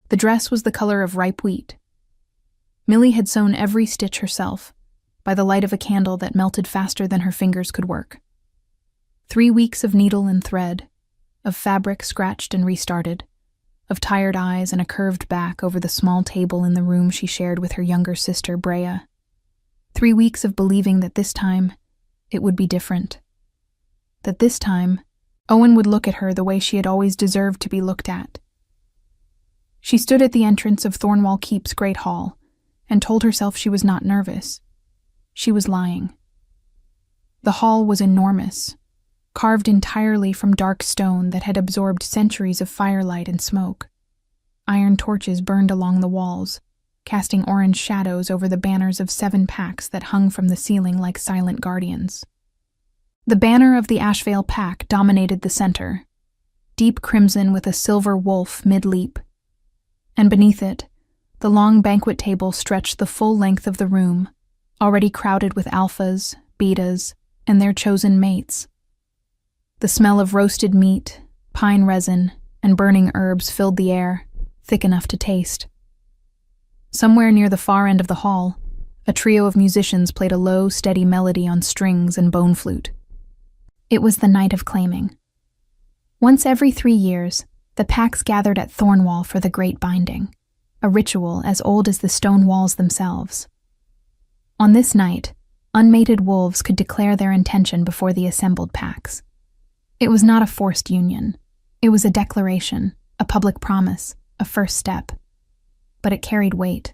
The dress was the color of ripe wheat. Millie had sewn every stitch herself, by the light of a candle that melted faster than her fingers could work. 3 weeks of needle and thread, of fabric scratched and restarted, of tired eyes and a curved back over the small table in the room she shared with her younger sister, Brea. 3 weeks of believing that this time it would be different. That this time Owen would look at her the way she had always deserved to be looked at. She stood at the entrance of Thornwall Keep's great hall and told herself she was not nervous. She was lying. The hall was enormous, carved entirely from dark stone that had absorbed centuries of firelight and smoke. Iron torches burned along the walls, casting orange shadows over the banners of 7 packs that hung from the ceiling like silent guardians. The banner of the Ashvale pack dominated the center, deep crimson with a silver wolf mid-leap. And beneath it, the long banquet table stretched the full length of the room, already crowded with alphas, betas, and their chosen mates. The smell of roasted meat, pine resin, and burning herbs filled the air, thick enough to taste. Somewhere near the far end of the hall, a trio of musicians played a low, steady melody on strings and bone flute. It was the night of claiming. Once every 3 years, the packs gathered at Thornwall for the Great Binding, a ritual as old as the stone walls themselves. On this night, unmated wolves could declare their intention before the assembled packs. It was not a forced union. It was a declaration, a public promise, a first step. But it carried weight.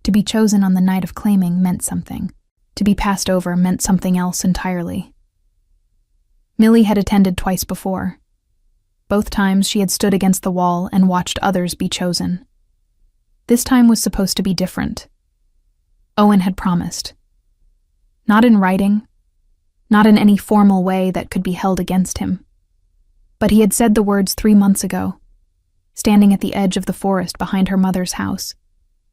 To be chosen on the night of claiming meant something. To be passed over meant something else entirely. Millie had attended twice before. Both times she had stood against the wall and watched others be chosen. This time was supposed to be different. Owen had promised. Not in writing, not in any formal way that could be held against him. But he had said the words 3 months ago, standing at the edge of the forest behind her mother's house,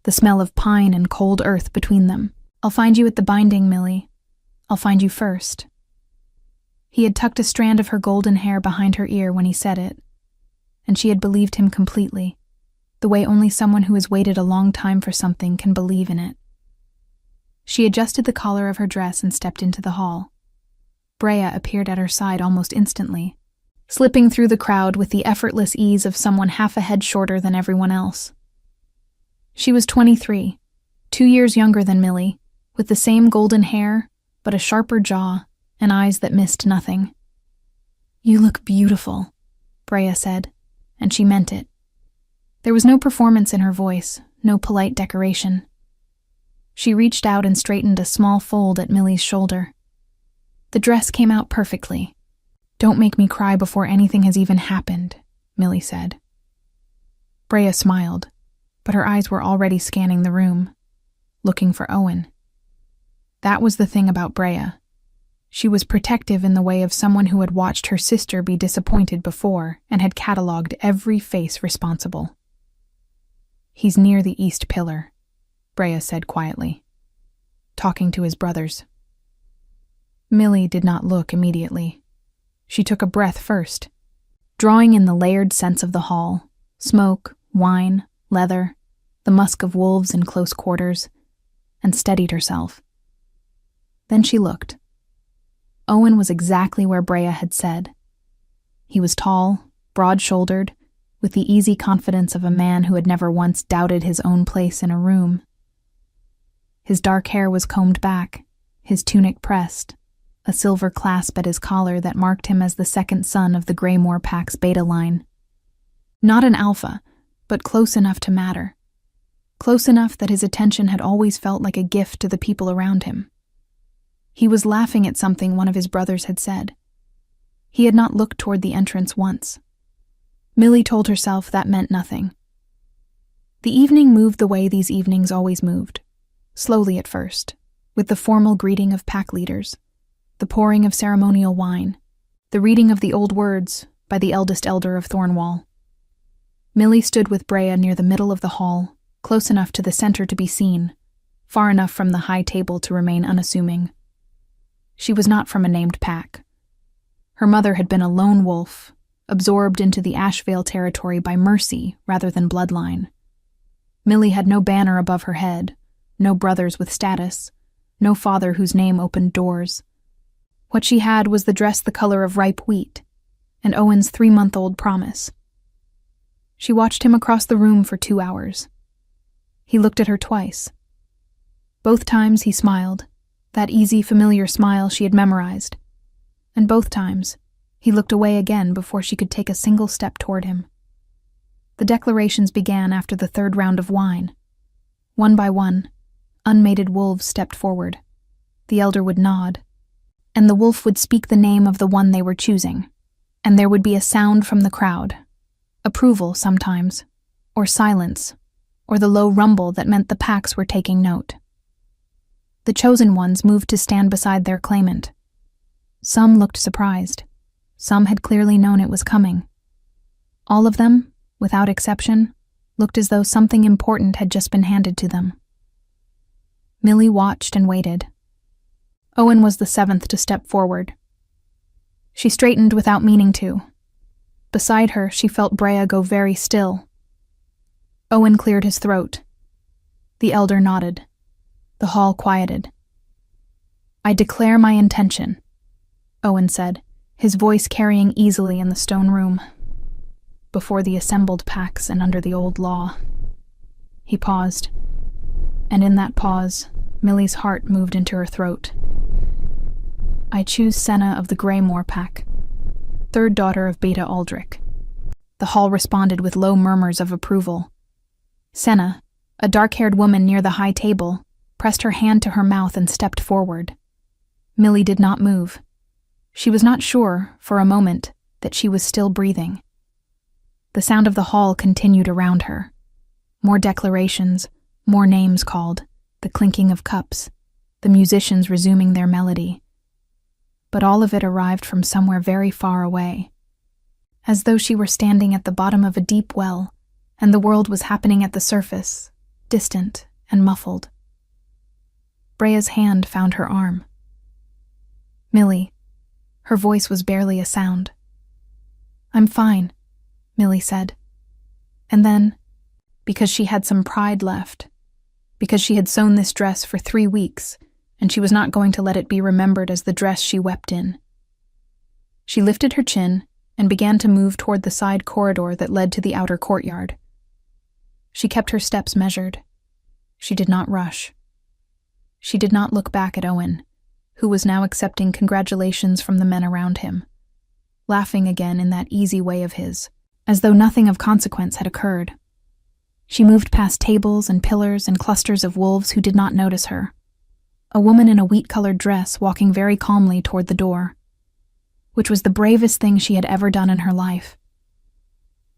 the smell of pine and cold earth between them. "I'll find you at the binding, Millie. I'll find you first." He had tucked a strand of her golden hair behind her ear when he said it, and she had believed him completely, the way only someone who has waited a long time for something can believe in it. She adjusted the collar of her dress and stepped into the hall. Brea appeared at her side almost instantly, slipping through the crowd with the effortless ease of someone half a head shorter than everyone else. She was 23, 2 years younger than Millie, with the same golden hair, but a sharper jaw and eyes that missed nothing. "You look beautiful," Brea said, and she meant it. There was no performance in her voice, no polite decoration. She reached out and straightened a small fold at Millie's shoulder. The dress came out perfectly. "Don't make me cry before anything has even happened," Millie said. Brea smiled, but her eyes were already scanning the room, looking for Owen. That was the thing about Brea. She was protective in the way of someone who had watched her sister be disappointed before and had catalogued every face responsible. "He's near the east pillar," Brea said quietly, talking to his brothers. Millie did not look immediately. She took a breath first, drawing in the layered scents of the hall, smoke, wine, leather, the musk of wolves in close quarters, and steadied herself. Then she looked. Owen was exactly where Brea had said. He was tall, broad-shouldered, with the easy confidence of a man who had never once doubted his own place in a room. His dark hair was combed back, his tunic pressed, a silver clasp at his collar that marked him as the second son of the Greymore Pack's beta line. Not an alpha, but close enough to matter. Close enough that his attention had always felt like a gift to the people around him. He was laughing at something one of his brothers had said. He had not looked toward the entrance once. Millie told herself that meant nothing. The evening moved the way these evenings always moved, slowly at first, with the formal greeting of pack leaders, the pouring of ceremonial wine, the reading of the old words by the eldest elder of Thornwall. Millie stood with Brea near the middle of the hall, close enough to the center to be seen, far enough from the high table to remain unassuming. She was not from a named pack. Her mother had been a lone wolf, absorbed into the Ashvale territory by mercy rather than bloodline. Millie had no banner above her head, no brothers with status, no father whose name opened doors. What she had was the dress the color of ripe wheat, and Owen's 3-month-old promise. She watched him across the room for 2 hours. He looked at her twice. Both times he smiled, that easy, familiar smile she had memorized. And both times, he looked away again before she could take a single step toward him. The declarations began after the 3rd round of wine. One by one, unmated wolves stepped forward. The elder would nod, and the wolf would speak the name of the one they were choosing, and there would be a sound from the crowd. Approval sometimes, or silence, or the low rumble that meant the packs were taking note. The chosen ones moved to stand beside their claimant. Some looked surprised. Some had clearly known it was coming. All of them, without exception, looked as though something important had just been handed to them. Millie watched and waited. Owen was the 7th to step forward. She straightened without meaning to. Beside her, she felt Brea go very still. Owen cleared his throat. The elder nodded. The hall quieted. "I declare my intention," Owen said, his voice carrying easily in the stone room. "Before the assembled packs and under the old law." He paused, and in that pause, Millie's heart moved into her throat. "I choose Senna of the Greymore pack, 3rd daughter of Beta Aldrich." The hall responded with low murmurs of approval. Senna, a dark-haired woman near the high table, pressed her hand to her mouth and stepped forward. Millie did not move. She was not sure, for a moment, that she was still breathing. The sound of the hall continued around her. More declarations, more names called, the clinking of cups, the musicians resuming their melody. But all of it arrived from somewhere very far away, as though she were standing at the bottom of a deep well, and the world was happening at the surface, distant and muffled. Brea's hand found her arm. "Millie." Her voice was barely a sound. "I'm fine," Millie said. And then, because she had some pride left, because she had sewn this dress for 3 weeks, and she was not going to let it be remembered as the dress she wept in, she lifted her chin and began to move toward the side corridor that led to the outer courtyard. She kept her steps measured. She did not rush. She did not look back at Owen, who was now accepting congratulations from the men around him, laughing again in that easy way of his, as though nothing of consequence had occurred. She moved past tables and pillars and clusters of wolves who did not notice her. A woman in a wheat-colored dress walking very calmly toward the door, which was the bravest thing she had ever done in her life.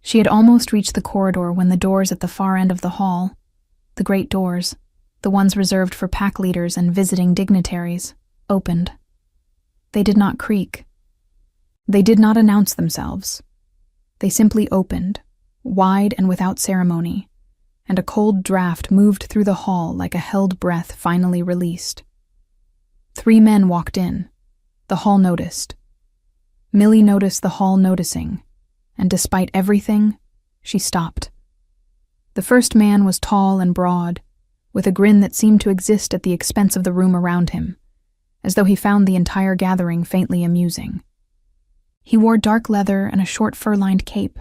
She had almost reached the corridor when the doors at the far end of the hall, the great doors, the ones reserved for pack leaders and visiting dignitaries, opened. They did not creak. They did not announce themselves. They simply opened, wide and without ceremony, and a cold draft moved through the hall like a held breath finally released. 3 men walked in. The hall noticed. Millie noticed the hall noticing, and despite everything, she stopped. The first man was tall and broad, with a grin that seemed to exist at the expense of the room around him, as though he found the entire gathering faintly amusing. He wore dark leather and a short fur-lined cape,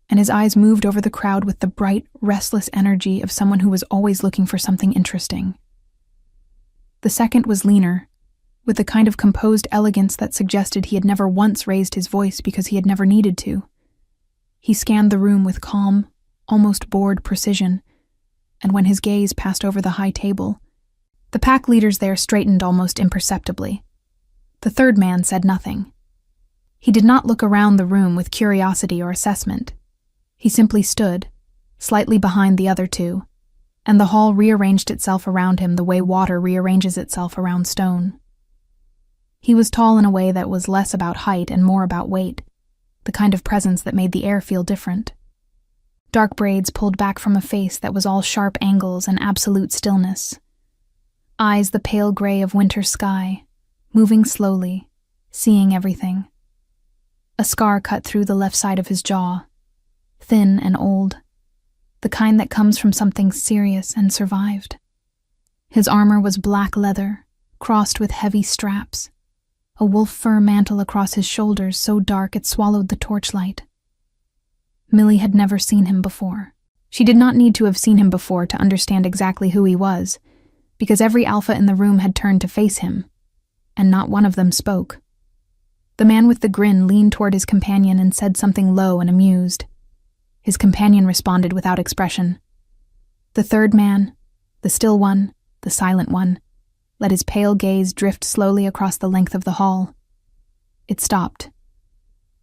and his eyes moved over the crowd with the bright, restless energy of someone who was always looking for something interesting. The second was leaner, with the kind of composed elegance that suggested he had never once raised his voice because he had never needed to. He scanned the room with calm, almost bored precision, and when his gaze passed over the high table, the pack leaders there straightened almost imperceptibly. The third man said nothing. He did not look around the room with curiosity or assessment. He simply stood, slightly behind the other 2, and the hall rearranged itself around him the way water rearranges itself around stone. He was tall in a way that was less about height and more about weight, the kind of presence that made the air feel different. Dark braids pulled back from a face that was all sharp angles and absolute stillness. Eyes the pale gray of winter sky, moving slowly, seeing everything. A scar cut through the left side of his jaw, thin and old, the kind that comes from something serious and survived. His armor was black leather, crossed with heavy straps, a wolf fur mantle across his shoulders so dark it swallowed the torchlight. Millie had never seen him before. She did not need to have seen him before to understand exactly who he was, because every alpha in the room had turned to face him, and not one of them spoke. The man with the grin leaned toward his companion and said something low and amused. His companion responded without expression. The third man, the still one, the silent one, let his pale gaze drift slowly across the length of the hall. It stopped.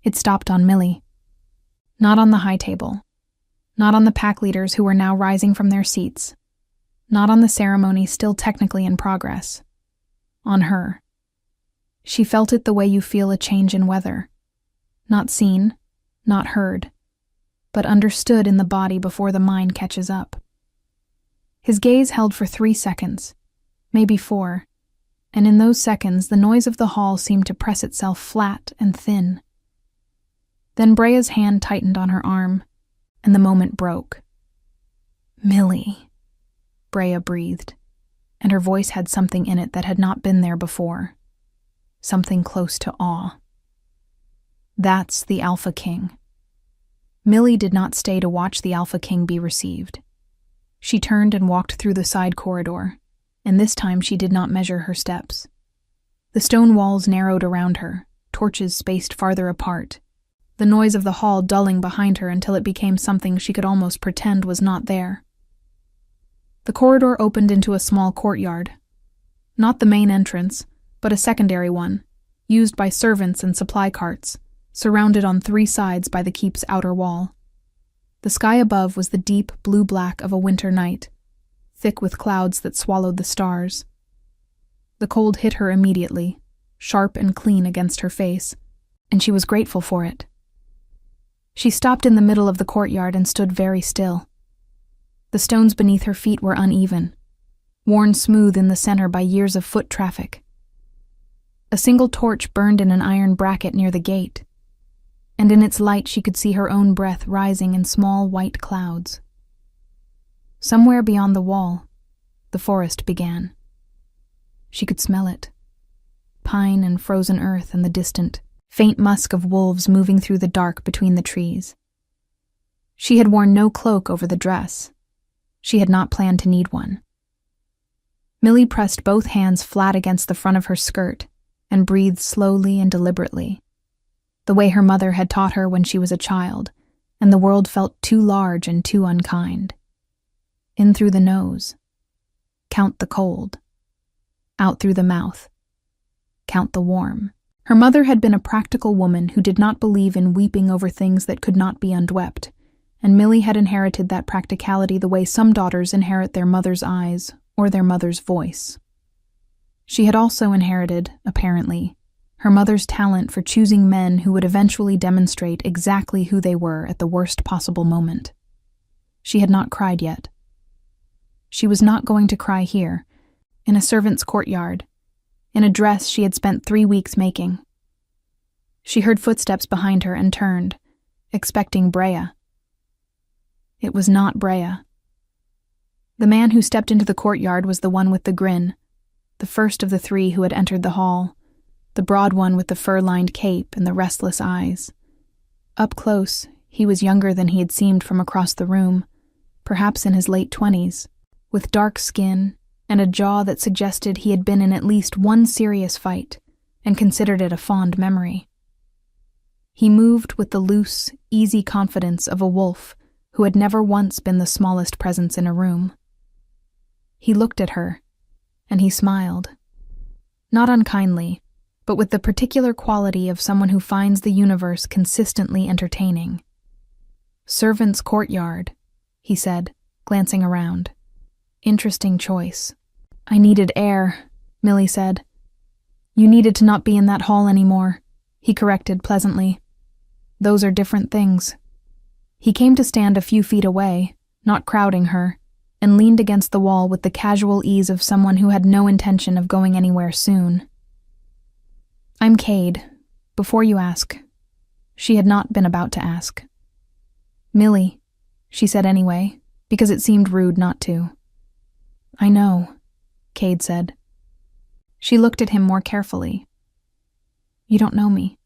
It stopped on Millie. Not on the high table. Not on the pack leaders who were now rising from their seats. Not on the ceremony still technically in progress. On her. She felt it the way you feel a change in weather. Not seen, not heard, but understood in the body before the mind catches up. His gaze held for 3 seconds, maybe 4, and in those seconds the noise of the hall seemed to press itself flat and thin. Then Brea's hand tightened on her arm, and the moment broke. "Millie," Brea breathed, and her voice had something in it that had not been there before. Something close to awe. "That's the Alpha King." Millie did not stay to watch the Alpha King be received. She turned and walked through the side corridor, and this time she did not measure her steps. The stone walls narrowed around her, torches spaced farther apart, the noise of the hall dulling behind her until it became something she could almost pretend was not there. The corridor opened into a small courtyard. Not the main entrance, but a secondary one, used by servants and supply carts, surrounded on 3 sides by the keep's outer wall. The sky above was the deep blue-black of a winter night, thick with clouds that swallowed the stars. The cold hit her immediately, sharp and clean against her face, and she was grateful for it. She stopped in the middle of the courtyard and stood very still. The stones beneath her feet were uneven, worn smooth in the center by years of foot traffic. A single torch burned in an iron bracket near the gate, and in its light she could see her own breath rising in small white clouds. Somewhere beyond the wall, the forest began. She could smell it. Pine and frozen earth and the distant, faint musk of wolves moving through the dark between the trees. She had worn no cloak over the dress. She had not planned to need one. Millie pressed both hands flat against the front of her skirt and breathed slowly and deliberately, the way her mother had taught her when she was a child, and the world felt too large and too unkind. In through the nose. Count the cold. Out through the mouth. Count the warm. Her mother had been a practical woman who did not believe in weeping over things that could not be undwept, and Millie had inherited that practicality the way some daughters inherit their mother's eyes or their mother's voice. She had also inherited, apparently, her mother's talent for choosing men who would eventually demonstrate exactly who they were at the worst possible moment. She had not cried yet. She was not going to cry here, in a servant's courtyard, in a dress she had spent 3 weeks making. She heard footsteps behind her and turned, expecting Brea. It was not Brea. The man who stepped into the courtyard was the one with the grin, the first of the 3 who had entered the hall, the broad one with the fur-lined cape and the restless eyes. Up close, he was younger than he had seemed from across the room, perhaps in his late 20s, with dark skin and a jaw that suggested he had been in at least one serious fight and considered it a fond memory. He moved with the loose, easy confidence of a wolf who had never once been the smallest presence in a room. He looked at her, and he smiled. Not unkindly, but with the particular quality of someone who finds the universe consistently entertaining. "Servant's courtyard," he said, glancing around. "Interesting choice." "I needed air," Millie said. "You needed to not be in that hall anymore," he corrected pleasantly. "Those are different things." He came to stand a few feet away, not crowding her, and leaned against the wall with the casual ease of someone who had no intention of going anywhere soon. "I'm Cade, before you ask. She had not been about to ask. "Millie," she said anyway, because it seemed rude not to. "I know," Cade said. She looked at him more carefully. "You don't know me."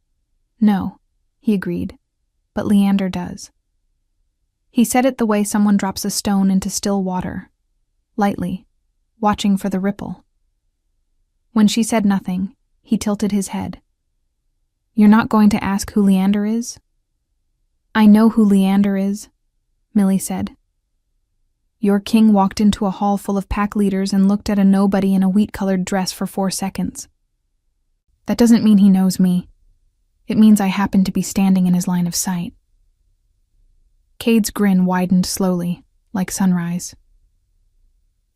"No," he agreed, "but Leander does." He said it the way someone drops a stone into still water, lightly, watching for the ripple. When she said nothing, he tilted his head. "You're not going to ask who Leander is?" "I know who Leander is," Millie said. "Your king walked into a hall full of pack leaders and looked at a nobody in a wheat-colored dress for 4 seconds. That doesn't mean he knows me. It means I happen to be standing in his line of sight." Cade's grin widened slowly, like sunrise.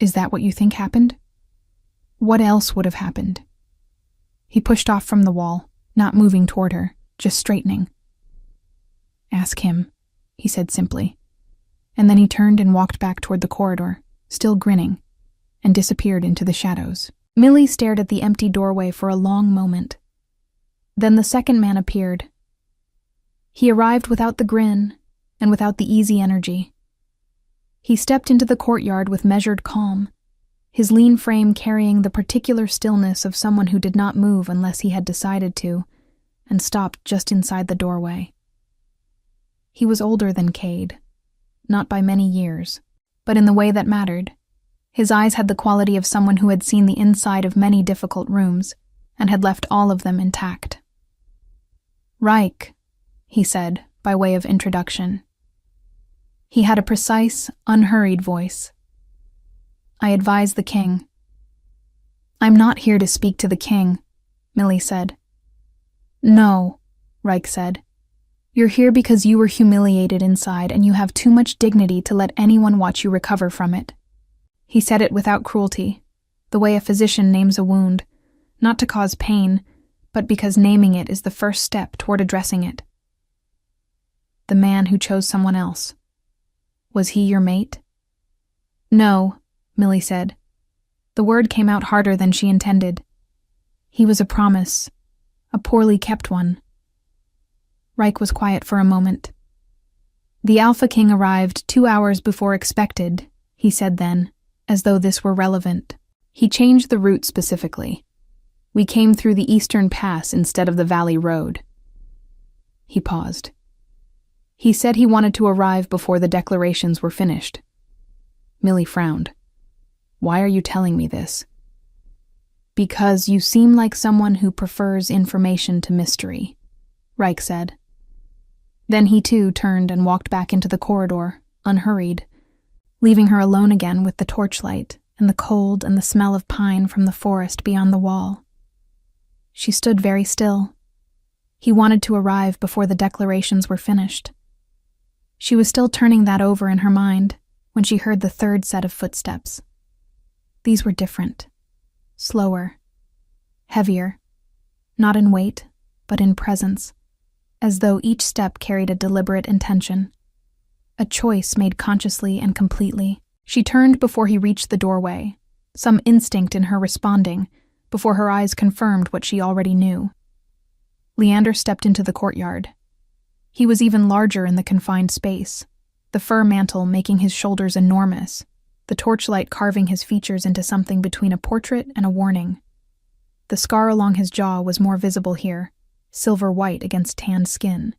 "Is that what you think happened? What else would have happened?" He pushed off from the wall, not moving toward her, just straightening. "Ask him," he said simply, and then he turned and walked back toward the corridor, still grinning, and disappeared into the shadows. Millie stared at the empty doorway for a long moment. Then the second man appeared. He arrived without the grin and without the easy energy. He stepped into the courtyard with measured calm, his lean frame carrying the particular stillness of someone who did not move unless he had decided to, and stopped just inside the doorway. He was older than Cade, not by many years, but in the way that mattered. His eyes had the quality of someone who had seen the inside of many difficult rooms and had left all of them intact. "Reich," he said, by way of introduction. He had a precise, unhurried voice. "I advise the king." "I'm not here to speak to the king," Millie said. "No," Reich said. "You're here because you were humiliated inside and you have too much dignity to let anyone watch you recover from it." He said it without cruelty, the way a physician names a wound, not to cause pain, but because naming it is the first step toward addressing it. "The man who chose someone else. Was he your mate?" "No," Millie said. The word came out harder than she intended. "He was a promise, a poorly kept one." Reich was quiet for a moment. "The Alpha King arrived 2 hours before expected," he said then, as though this were relevant. "He changed the route specifically. We came through the Eastern Pass instead of the Valley Road." He paused. "He said he wanted to arrive before the declarations were finished." Millie frowned. "Why are you telling me this?" "Because you seem like someone who prefers information to mystery," Reich said. Then he too turned and walked back into the corridor, unhurried, leaving her alone again with the torchlight and the cold and the smell of pine from the forest beyond the wall. She stood very still. He wanted to arrive before the declarations were finished. She was still turning that over in her mind when she heard the third set of footsteps. These were different, slower, heavier, not in weight, but in presence, as though each step carried a deliberate intention, a choice made consciously and completely. She turned before he reached the doorway, some instinct in her responding, before her eyes confirmed what she already knew. Leander stepped into the courtyard. He was even larger in the confined space, the fur mantle making his shoulders enormous, the torchlight carving his features into something between a portrait and a warning. The scar along his jaw was more visible here, silver white against tanned skin.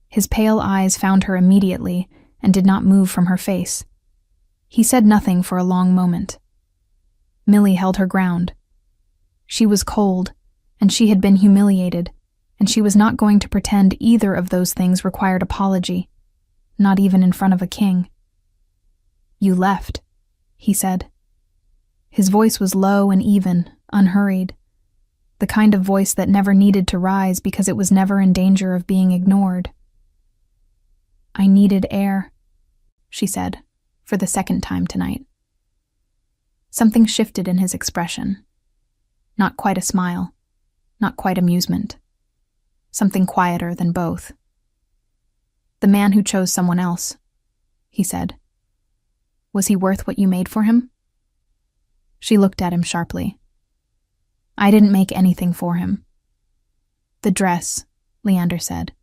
His pale eyes found her immediately and did not move from her face. He said nothing for a long moment. Millie held her ground. She was cold, and she had been humiliated, and she was not going to pretend either of those things required apology, not even in front of a king. "You left," he said. His voice was low and even, unhurried, the kind of voice that never needed to rise because it was never in danger of being ignored. "I needed air," she said, for the second time tonight. Something shifted in his expression. Not quite a smile, not quite amusement. Something quieter than both. "The man who chose someone else," he said. "Was he worth what you made for him?" She looked at him sharply. "I didn't make anything for him." "The dress," Leander said.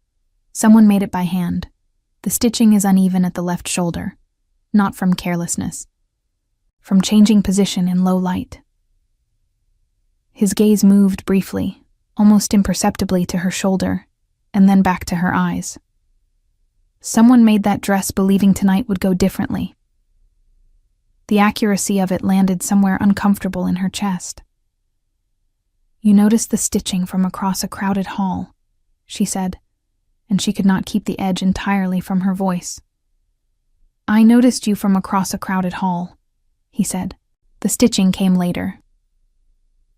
Someone made it by hand. The stitching is uneven at the left shoulder, not from carelessness, from changing position in low light. His gaze moved briefly, almost imperceptibly to her shoulder, and then back to her eyes. Someone made that dress believing tonight would go differently. The accuracy of it landed somewhere uncomfortable in her chest. You noticed the stitching from across a crowded hall, she said, and she could not keep the edge entirely from her voice. I noticed you from across a crowded hall, he said. The stitching came later.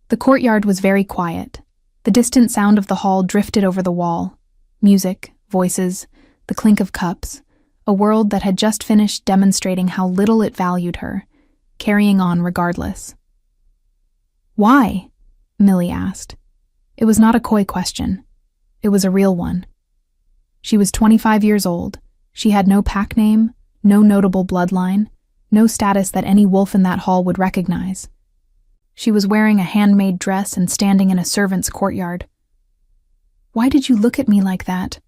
The courtyard was very quiet. The distant sound of the hall drifted over the wall. Music, voices, the clink of cups, a world that had just finished demonstrating how little it valued her, carrying on regardless. Why? Millie asked. It was not a coy question. It was a real one. She was 25 years old. She had no pack name, no notable bloodline, no status that any wolf in that hall would recognize. She was wearing a handmade dress and standing in a servant's courtyard. Why did you look at me like that?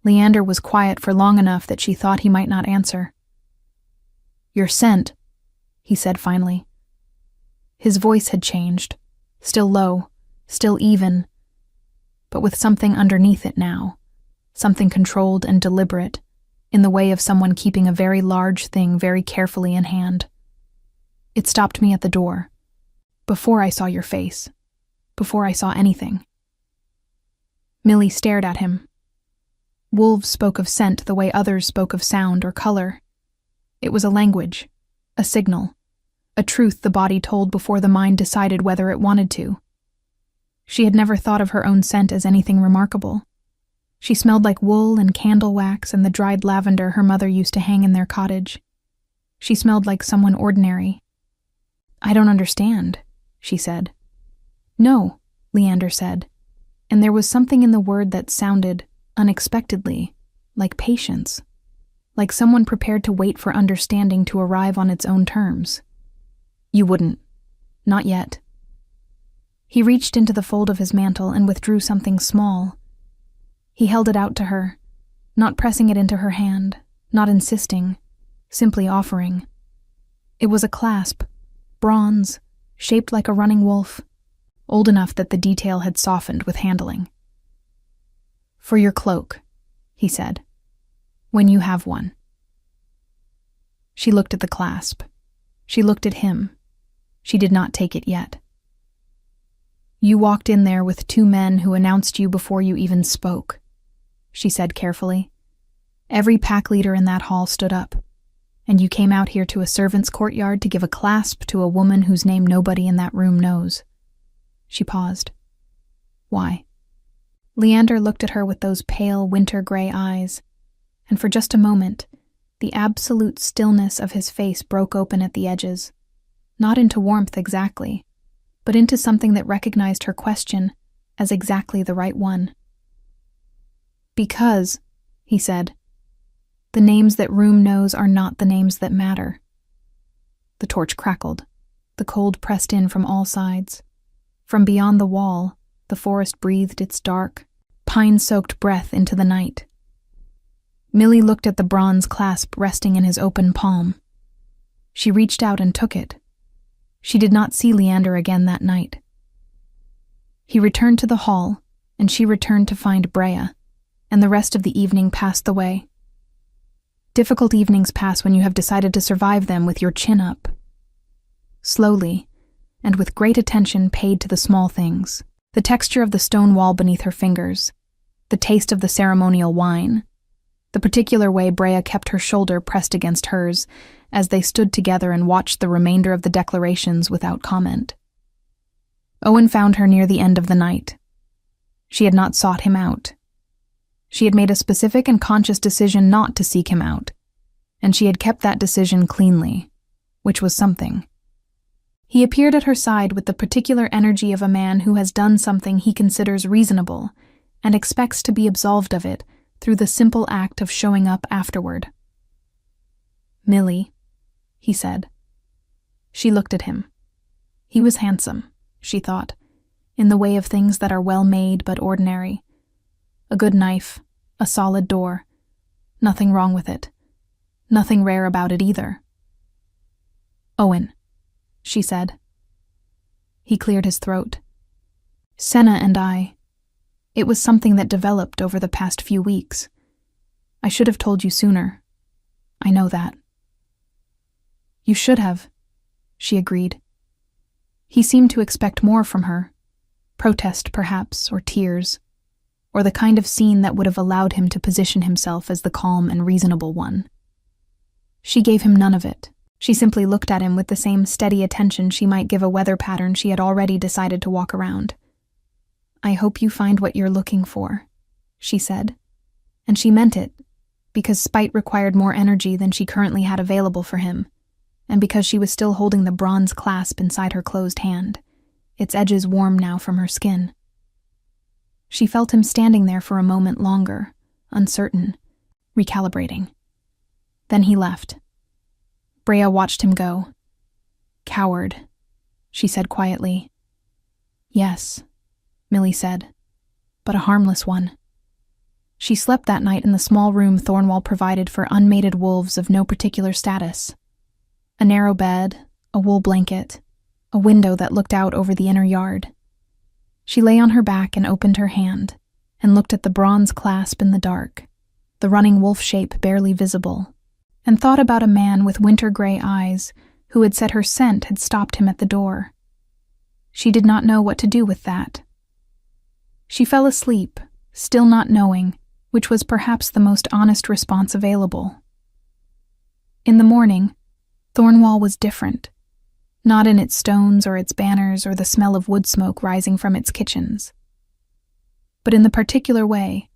Leander was quiet for long enough that she thought he might not answer. Your scent, he said finally. His voice had changed, still low, still even, but with something underneath it now, something controlled and deliberate, in the way of someone keeping a very large thing very carefully in hand. It stopped me at the door, before I saw your face, before I saw anything. Millie stared at him. Wolves spoke of scent the way others spoke of sound or color. It was a language, a signal, a truth the body told before the mind decided whether it wanted to. She had never thought of her own scent as anything remarkable. She smelled like wool and candle wax and the dried lavender her mother used to hang in their cottage. She smelled like someone ordinary. I don't understand, she said. No, Leander said, and there was something in the word that sounded, unexpectedly, like patience, like someone prepared to wait for understanding to arrive on its own terms. You wouldn't. Not yet. He reached into the fold of his mantle and withdrew something small. He held it out to her, not pressing it into her hand, not insisting, simply offering. It was a clasp, bronze, shaped like a running wolf, old enough that the detail had softened with handling. For your cloak, he said, when you have one. She looked at the clasp. She looked at him. She did not take it yet. You walked in there with two men who announced you before you even spoke, she said carefully. Every pack leader in that hall stood up, and you came out here to a servant's courtyard to give a clasp to a woman whose name nobody in that room knows. She paused. Why? Leander looked at her with those pale winter-gray eyes, and for just a moment, the absolute stillness of his face broke open at the edges, not into warmth exactly, but into something that recognized her question as exactly the right one. Because, he said, the names that room knows are not the names that matter. The torch crackled. The cold pressed in from all sides. From beyond the wall, the forest breathed its dark, pine-soaked breath into the night. Millie looked at the bronze clasp resting in his open palm. She reached out and took it. She did not see Leander again that night. He returned to the hall, and she returned to find Brea, and the rest of the evening passed the way. Difficult evenings pass when you have decided to survive them with your chin up. Slowly, and with great attention paid to the small things, the texture of the stone wall beneath her fingers, the taste of the ceremonial wine, the particular way Brea kept her shoulder pressed against hers as they stood together and watched the remainder of the declarations without comment. Owen found her near the end of the night. She had not sought him out. She had made a specific and conscious decision not to seek him out, and she had kept that decision cleanly, which was something. He appeared at her side with the particular energy of a man who has done something he considers reasonable and expects to be absolved of it through the simple act of showing up afterward. Millie, he said. She looked at him. He was handsome, she thought, in the way of things that are well made but ordinary. A good knife, A solid door. Nothing wrong with it. Nothing rare about it either. "Owen," she said. He cleared his throat. "Senna and I. It was something that developed over the past few weeks. I should have told you sooner. I know that." "You should have," she agreed. He seemed to expect more from her. Protest, perhaps, or tears, or the kind of scene that would have allowed him to position himself as the calm and reasonable one. She gave him none of it. She simply looked at him with the same steady attention she might give a weather pattern she had already decided to walk around. "I hope you find what you're looking for," she said. And she meant it, because spite required more energy than she currently had available for him, and because she was still holding the bronze clasp inside her closed hand, its edges warm now from her skin. She felt him standing there for a moment longer, uncertain, recalibrating. Then he left. Brea watched him go. "Coward," she said quietly. "Yes," Millie said, "but a harmless one." She slept that night in the small room Thornwall provided for unmated wolves of no particular status. A narrow bed, a wool blanket, a window that looked out over the inner yard. She lay on her back and opened her hand, and looked at the bronze clasp in the dark, the running wolf shape barely visible, and thought about a man with winter-gray eyes who had said her scent had stopped him at the door. She did not know what to do with that. She fell asleep, still not knowing, which was perhaps the most honest response available. In the morning, Thornwall was different, not in its stones or its banners or the smell of wood smoke rising from its kitchens. But in the particular way,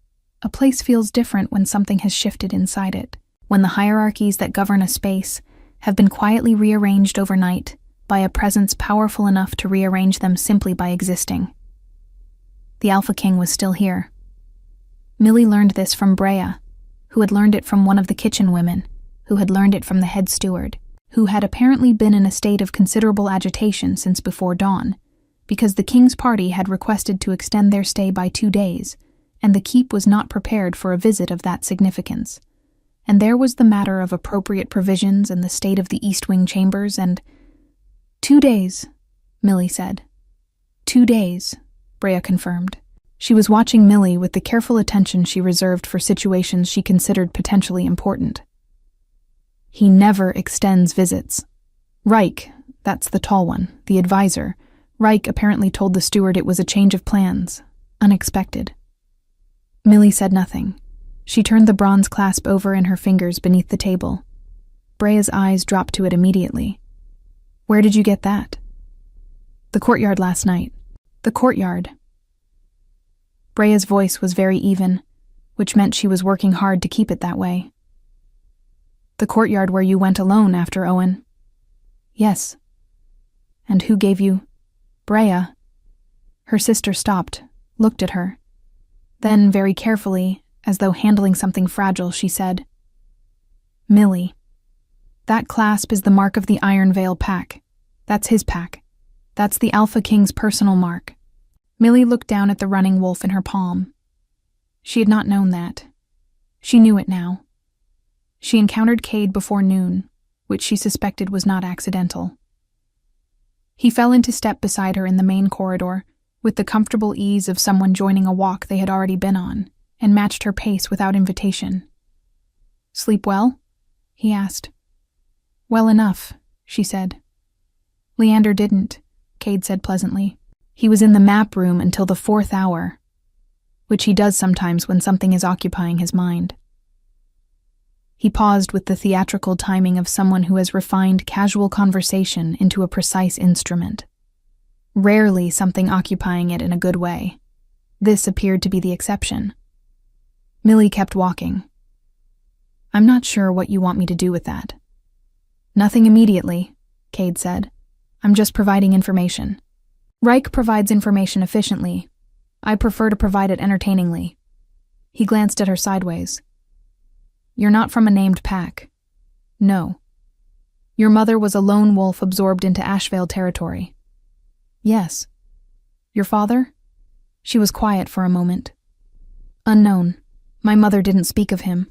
a place feels different when something has shifted inside it, when the hierarchies that govern a space have been quietly rearranged overnight by a presence powerful enough to rearrange them simply by existing. The Alpha King was still here. Millie learned this from Brea, who had learned it from one of the kitchen women, who had learned it from the head steward, who had apparently been in a state of considerable agitation since before dawn, because the King's party had requested to extend their stay by 2 days, and the keep was not prepared for a visit of that significance. And there was the matter of appropriate provisions and the state of the East Wing chambers, and— "2 days," Millie said. 2 days, Brea confirmed. She was watching Millie with the careful attention she reserved for situations she considered potentially important. "He never extends visits. Reich, that's the tall one, the advisor, Reich apparently told the steward it was a change of plans, unexpected." Millie said nothing. She turned the bronze clasp over in her fingers beneath the table. Brea's eyes dropped to it immediately. "Where did you get that?" "The courtyard last night." "The courtyard." Brea's voice was very even, which meant she was working hard to keep it that way. "The courtyard where you went alone after Owen?" "Yes." "And who gave you—" "Brea." Her sister stopped, looked at her. Then, very carefully, as though handling something fragile, she said, "Millie, that clasp is the mark of the Iron Veil pack. That's his pack. That's the Alpha King's personal mark." Millie looked down at the running wolf in her palm. She had not known that. She knew it now. She encountered Cade before noon, which she suspected was not accidental. He fell into step beside her in the main corridor, with the comfortable ease of someone joining a walk they had already been on, and matched her pace without invitation. "Sleep well?" he asked. "Well enough," she said. "Leander didn't," Cade said pleasantly. "He was in the map room until the 4th hour, which he does sometimes when something is occupying his mind." He paused with the theatrical timing of someone who has refined casual conversation into a precise instrument. Rarely something occupying it in a good way. This appeared to be the exception. Millie kept walking. "I'm not sure what you want me to do with that." "Nothing immediately," Cade said. "I'm just providing information. Reich provides information efficiently. I prefer to provide it entertainingly." He glanced at her sideways. "You're not from a named pack." "No." "Your mother was a lone wolf absorbed into Ashvale territory." "Yes." "Your father?" She was quiet for a moment. "Unknown. My mother didn't speak of him.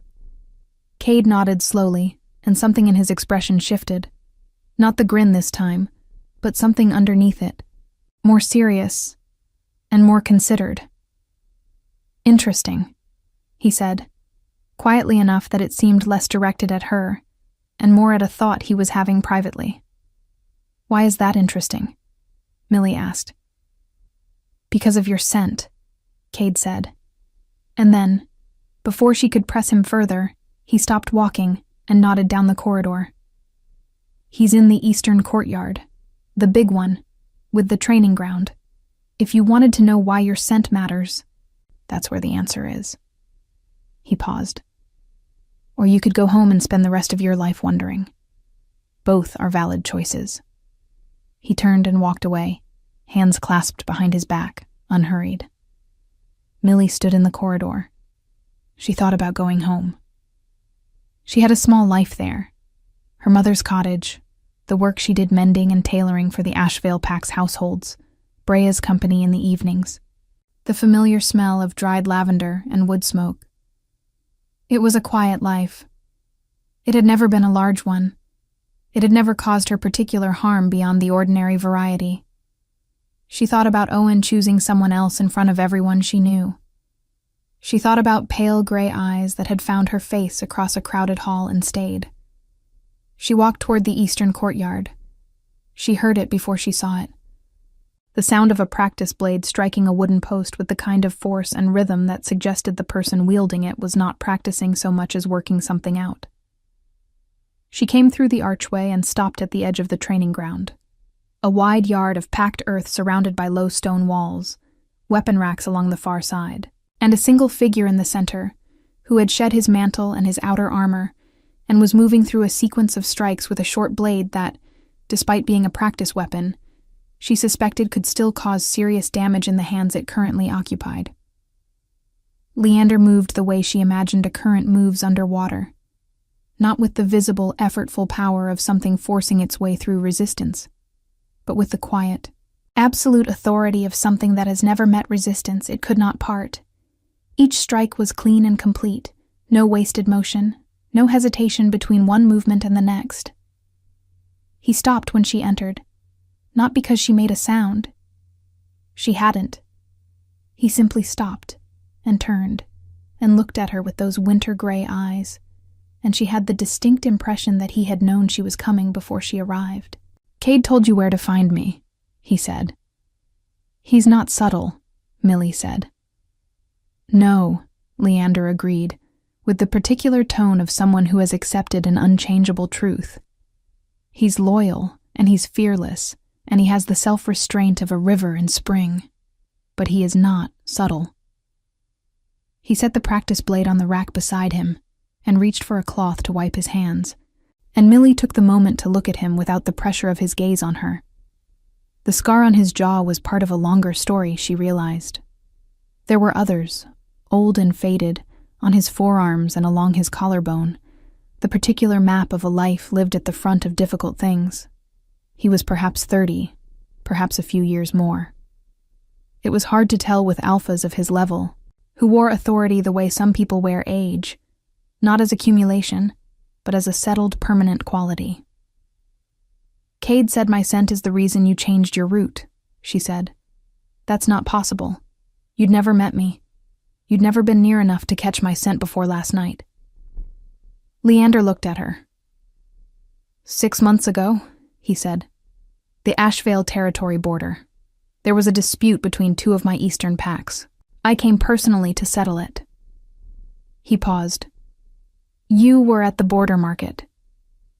Cade nodded slowly, and something in his expression shifted. Not the grin this time, but something underneath it, more serious and more considered. Interesting, he said, quietly enough that it seemed less directed at her and more at a thought he was having privately. Why is that interesting? Millie asked. Because of your scent, Cade said. And then, before she could press him further, he stopped walking and nodded down the corridor. He's in the eastern courtyard, the big one, with the training ground. If you wanted to know why your scent matters, that's where the answer is. He paused. Or you could go home and spend the rest of your life wondering. Both are valid choices. He turned and walked away, hands clasped behind his back, unhurried. Millie stood in the corridor. She thought about going home. She had a small life there. Her mother's cottage, the work she did mending and tailoring for the Asheville Pack's households, Brea's company in the evenings, the familiar smell of dried lavender and wood smoke. It was a quiet life. It had never been a large one. It had never caused her particular harm beyond the ordinary variety. She thought about Owen choosing someone else in front of everyone she knew. She thought about pale gray eyes that had found her face across a crowded hall and stayed. She walked toward the eastern courtyard. She heard it before she saw it. The sound of a practice blade striking a wooden post with the kind of force and rhythm that suggested the person wielding it was not practicing so much as working something out. She came through the archway and stopped at the edge of the training ground. A wide yard of packed earth surrounded by low stone walls, weapon racks along the far side, and a single figure in the center, who had shed his mantle and his outer armor, and was moving through a sequence of strikes with a short blade that, despite being a practice weapon, she suspected could still cause serious damage in the hands it currently occupied. Leander moved the way she imagined a current moves underwater, not with the visible, effortful power of something forcing its way through resistance, but with the quiet, absolute authority of something that has never met resistance it could not part. Each strike was clean and complete, no wasted motion, no hesitation between one movement and the next. He stopped when she entered, not because she made a sound. She hadn't. He simply stopped and turned and looked at her with those winter gray eyes, and she had the distinct impression that he had known she was coming before she arrived. Cade told you where to find me, he said. He's not subtle, Millie said. No, Leander agreed, with the particular tone of someone who has accepted an unchangeable truth. He's loyal, and he's fearless, and he has the self-restraint of a river in spring. But he is not subtle. He set the practice blade on the rack beside him, and reached for a cloth to wipe his hands, and Millie took the moment to look at him without the pressure of his gaze on her. The scar on his jaw was part of a longer story, she realized. There were others, old and faded, on his forearms and along his collarbone, the particular map of a life lived at the front of difficult things. He was perhaps 30, perhaps a few years more. It was hard to tell with alphas of his level, who wore authority the way some people wear age, not as accumulation, but as a settled, permanent quality. Cade said my scent is the reason you changed your route, she said. That's not possible. You'd never met me. You'd never been near enough to catch my scent before last night. Leander looked at her. 6 months ago, he said. The Asheville territory border. There was a dispute between two of my eastern packs. I came personally to settle it. He paused. You were at the border market.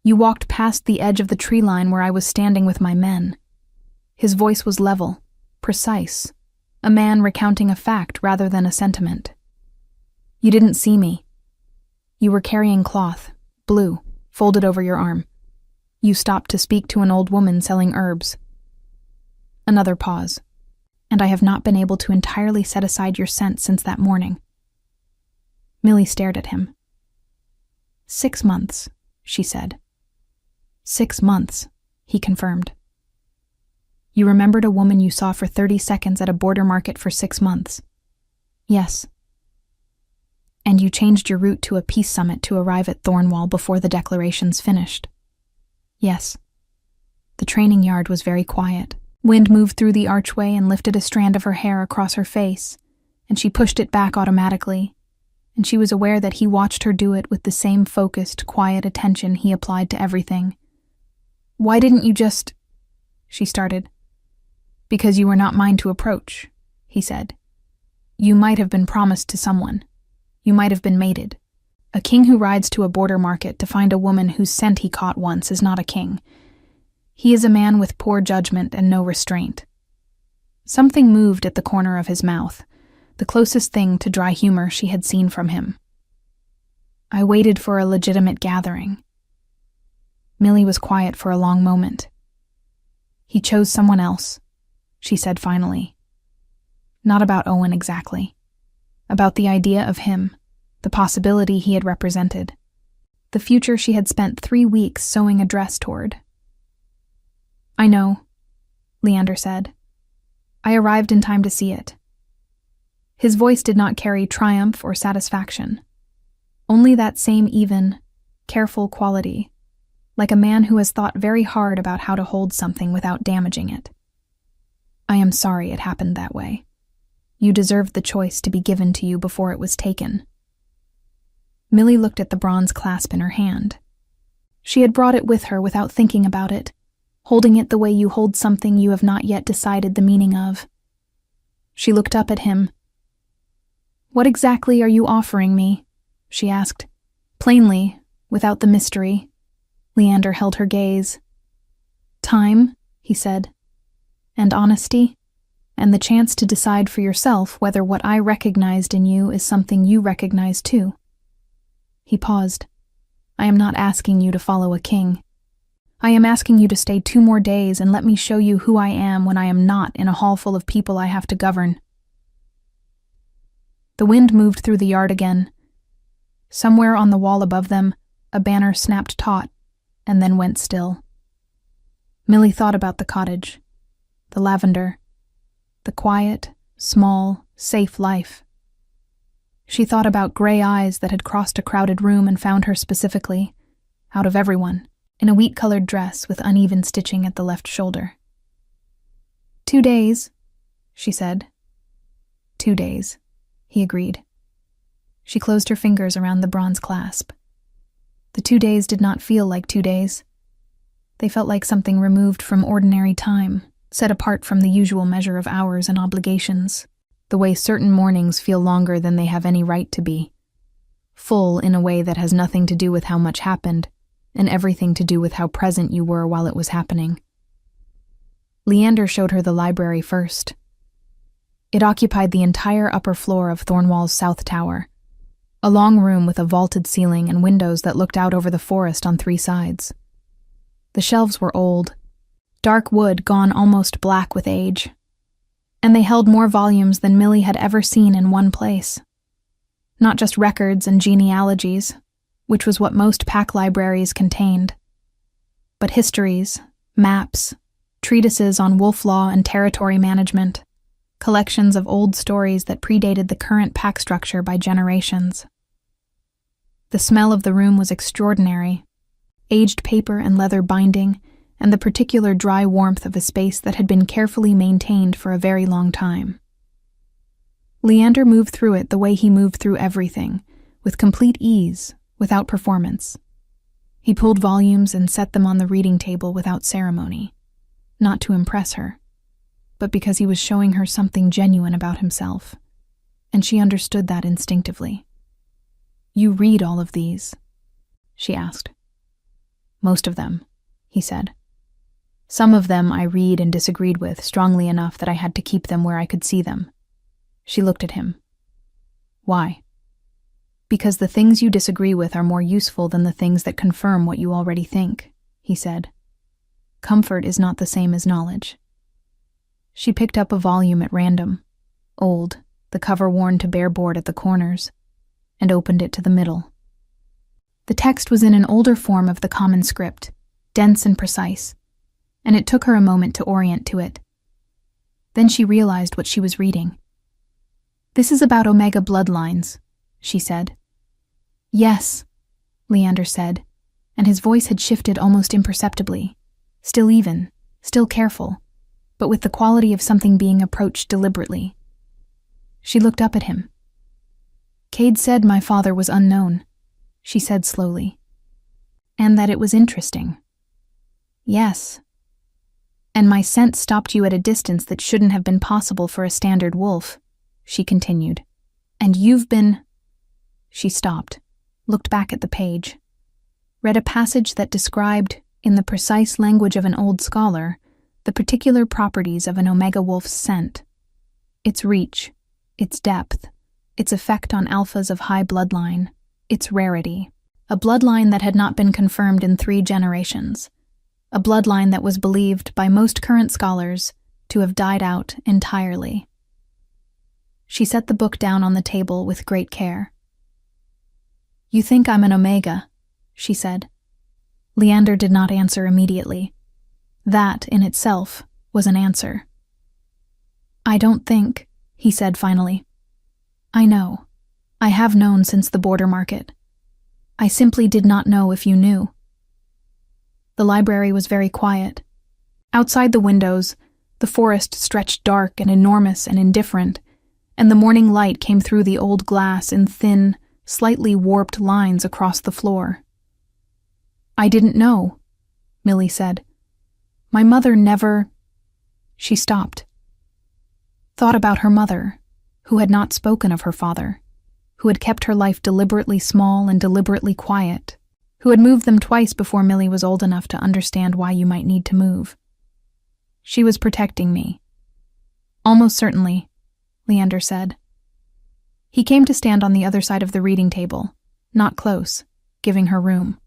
You walked past the edge of the tree line where I was standing with my men. His voice was level, precise, a man recounting a fact rather than a sentiment. You didn't see me. You were carrying cloth, blue, folded over your arm. You stopped to speak to an old woman selling herbs. Another pause. And I have not been able to entirely set aside your scent since that morning. Millie stared at him. 6 months, she said. 6 months, he confirmed. You remembered a woman you saw for 30 seconds at a border market for 6 months. Yes. And you changed your route to a peace summit to arrive at Thornwall before the declarations finished. Yes. The training yard was very quiet. Wind moved through the archway and lifted a strand of her hair across her face, and she pushed it back automatically, and she was aware that he watched her do it with the same focused, quiet attention he applied to everything. "Why didn't you just—" she started. "Because you were not mine to approach," he said. "You might have been promised to someone. You might have been mated. A king who rides to a border market to find a woman whose scent he caught once is not a king. He is a man with poor judgment and no restraint." Something moved at the corner of his mouth, the closest thing to dry humor she had seen from him. "I waited for a legitimate gathering." Millie was quiet for a long moment. "He chose someone else," she said finally. Not about Owen exactly. About the idea of him, the possibility he had represented, the future she had spent 3 weeks sewing a dress toward. "I know," Leander said. "I arrived in time to see it." His voice did not carry triumph or satisfaction, only that same even, careful quality, like a man who has thought very hard about how to hold something without damaging it. "I am sorry it happened that way. You deserved the choice to be given to you before it was taken." Millie looked at the bronze clasp in her hand. She had brought it with her without thinking about it, holding it the way you hold something you have not yet decided the meaning of. She looked up at him. "What exactly are you offering me?" she asked, plainly, without the mystery. Leander held her gaze. "Time," he said, "and honesty, and the chance to decide for yourself whether what I recognized in you is something you recognize too." He paused. "I am not asking you to follow a king. I am asking you to stay 2 more days and let me show you who I am when I am not in a hall full of people I have to govern." The wind moved through the yard again. Somewhere on the wall above them, a banner snapped taut and then went still. Millie thought about the cottage, the lavender, the quiet, small, safe life. She thought about gray eyes that had crossed a crowded room and found her specifically, out of everyone, in a wheat-colored dress with uneven stitching at the left shoulder. 2 days, she said. 2 days, he agreed. She closed her fingers around the bronze clasp. The 2 days did not feel like 2 days. They felt like something removed from ordinary time, set apart from the usual measure of hours and obligations, the way certain mornings feel longer than they have any right to be, full in a way that has nothing to do with how much happened, and everything to do with how present you were while it was happening. Leander showed her the library first. It occupied the entire upper floor of Thornwall's south tower, a long room with a vaulted ceiling and windows that looked out over the forest on 3 sides. The shelves were old, dark wood gone almost black with age, and they held more volumes than Millie had ever seen in one place. Not just records and genealogies, which was what most pack libraries contained, but histories, maps, treatises on wolf law and territory management, collections of old stories that predated the current pack structure by generations. The smell of the room was extraordinary, aged paper and leather binding, and the particular dry warmth of a space that had been carefully maintained for a very long time. Leander moved through it the way he moved through everything, with complete ease, without performance. He pulled volumes and set them on the reading table without ceremony, not to impress her, but because he was showing her something genuine about himself, and she understood that instinctively. "You read all of these?" she asked. "Most of them," he said. "Some of them I read and disagreed with strongly enough that I had to keep them where I could see them." She looked at him. "Why?" "Because the things you disagree with are more useful than the things that confirm what you already think," he said. "Comfort is not the same as knowledge." She picked up a volume at random, old, the cover worn to bare board at the corners, and opened it to the middle. The text was in an older form of the common script, dense and precise, and it took her a moment to orient to it. Then she realized what she was reading. "This is about Omega bloodlines," she said. Yes, Leander said, and his voice had shifted almost imperceptibly, still even, still careful, but with the quality of something being approached deliberately. She looked up at him. Cade said my father was unknown, she said slowly, and that it was interesting. Yes. And my scent stopped you at a distance that shouldn't have been possible for a standard wolf, she continued. And you've been... She stopped, looked back at the page, read a passage that described, in the precise language of an old scholar, the particular properties of an omega wolf's scent. Its reach, its depth, its effect on alphas of high bloodline, its rarity. A bloodline that had not been confirmed in 3 generations. A bloodline that was believed by most current scholars to have died out entirely. She set the book down on the table with great care. You think I'm an omega, she said. Leander did not answer immediately. That, in itself, was an answer. I don't think, he said finally. I know. I have known since the border market. I simply did not know if you knew. The library was very quiet. Outside the windows, the forest stretched dark and enormous and indifferent, and the morning light came through the old glass in thin, slightly warped lines across the floor. I didn't know, Millie said. My mother never... She stopped. Thought about her mother, who had not spoken of her father, who had kept her life deliberately small and deliberately quiet, who had moved them twice before Millie was old enough to understand why you might need to move. She was protecting me. Almost certainly, Leander said. He came to stand on the other side of the reading table, not close, giving her room.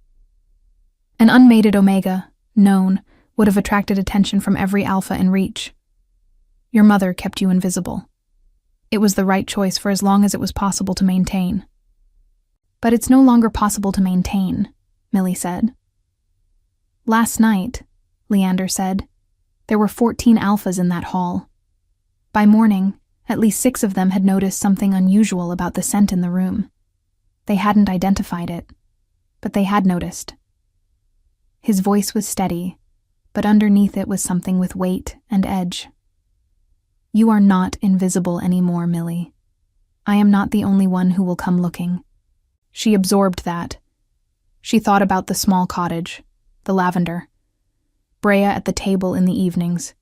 An unmated omega, known, would have attracted attention from every alpha in reach. Your mother kept you invisible. It was the right choice for as long as it was possible to maintain. But it's no longer possible to maintain, Millie said. Last night, Leander said, there were 14 alphas in that hall. By morning, at least 6 of them had noticed something unusual about the scent in the room. They hadn't identified it, but they had noticed. His voice was steady, but underneath it was something with weight and edge. You are not invisible anymore, Millie. I am not the only one who will come looking. She absorbed that. She thought about the small cottage, the lavender, Brea at the table in the evenings.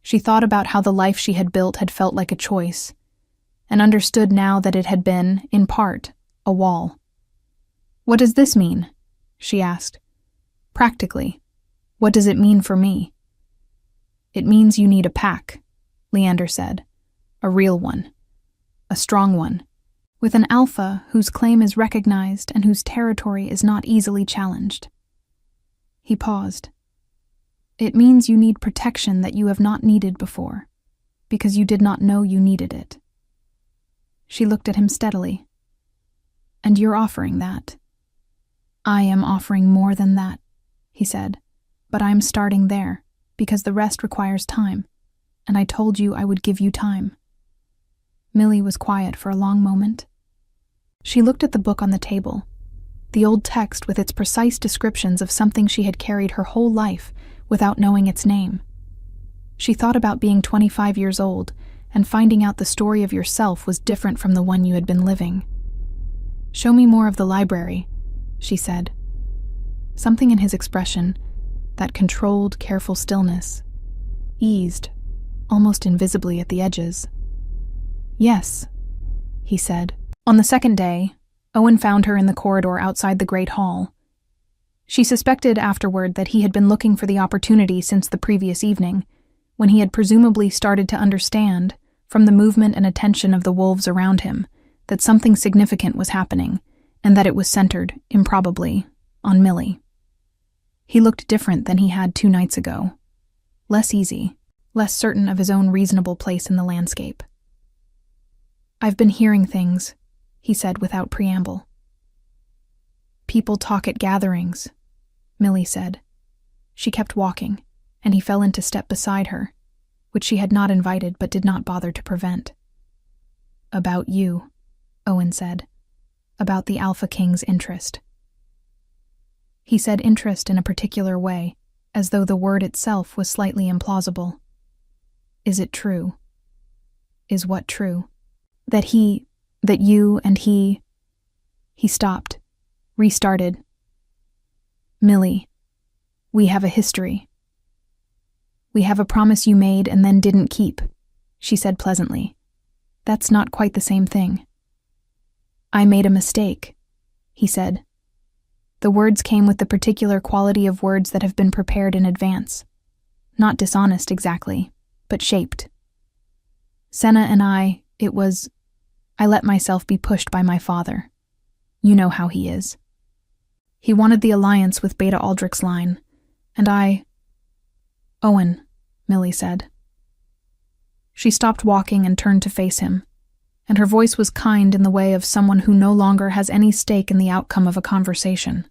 She thought about how the life she had built had felt like a choice, and understood now that it had been, in part, a wall. What does this mean? She asked. Practically, what does it mean for me? It means you need a pack, Leander said. A real one. A strong one. With an alpha whose claim is recognized and whose territory is not easily challenged. He paused. It means you need protection that you have not needed before, because you did not know you needed it. She looked at him steadily. And you're offering that. I am offering more than that, he said, but I'm starting there, because the rest requires time, and I told you I would give you time. Millie was quiet for a long moment. She looked at the book on the table, the old text with its precise descriptions of something she had carried her whole life without knowing its name. She thought about being 25 years old and finding out the story of yourself was different from the one you had been living. Show me more of the library, she said. Something in his expression, that controlled, careful stillness, eased, almost invisibly at the edges. Yes, he said. On the second day, Owen found her in the corridor outside the great hall. She suspected afterward that he had been looking for the opportunity since the previous evening, when he had presumably started to understand, from the movement and attention of the wolves around him, that something significant was happening, and that it was centered, improbably, on Millie. He looked different than he had 2 nights ago. Less easy, less certain of his own reasonable place in the landscape. I've been hearing things, he said without preamble. People talk at gatherings, Millie said. She kept walking, and he fell into step beside her, which she had not invited but did not bother to prevent. About you, Owen said, about the Alpha King's interest. He said interest in a particular way, as though the word itself was slightly implausible. Is it true? Is what true? That you and he... He stopped, restarted. Millie, we have a history. We have a promise you made and then didn't keep, she said pleasantly. That's not quite the same thing. I made a mistake, he said. The words came with the particular quality of words that have been prepared in advance. Not dishonest exactly, but shaped. Senna and I let myself be pushed by my father. You know how he is. He wanted the alliance with Beta Aldrich's line, and I... Owen, Millie said. She stopped walking and turned to face him, and her voice was kind in the way of someone who no longer has any stake in the outcome of a conversation.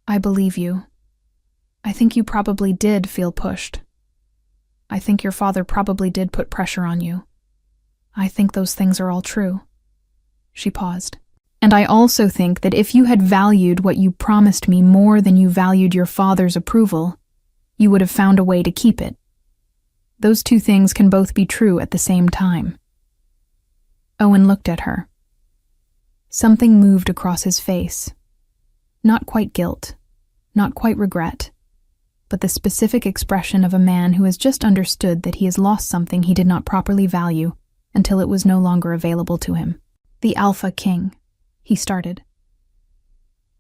I believe you. I think you probably did feel pushed. I think your father probably did put pressure on you. I think those things are all true. She paused. And I also think that if you had valued what you promised me more than you valued your father's approval, you would have found a way to keep it. Those two things can both be true at the same time. Owen looked at her. Something moved across his face. Not quite guilt, not quite regret, but the specific expression of a man who has just understood that he has lost something he did not properly value until it was no longer available to him. The Alpha King, he started.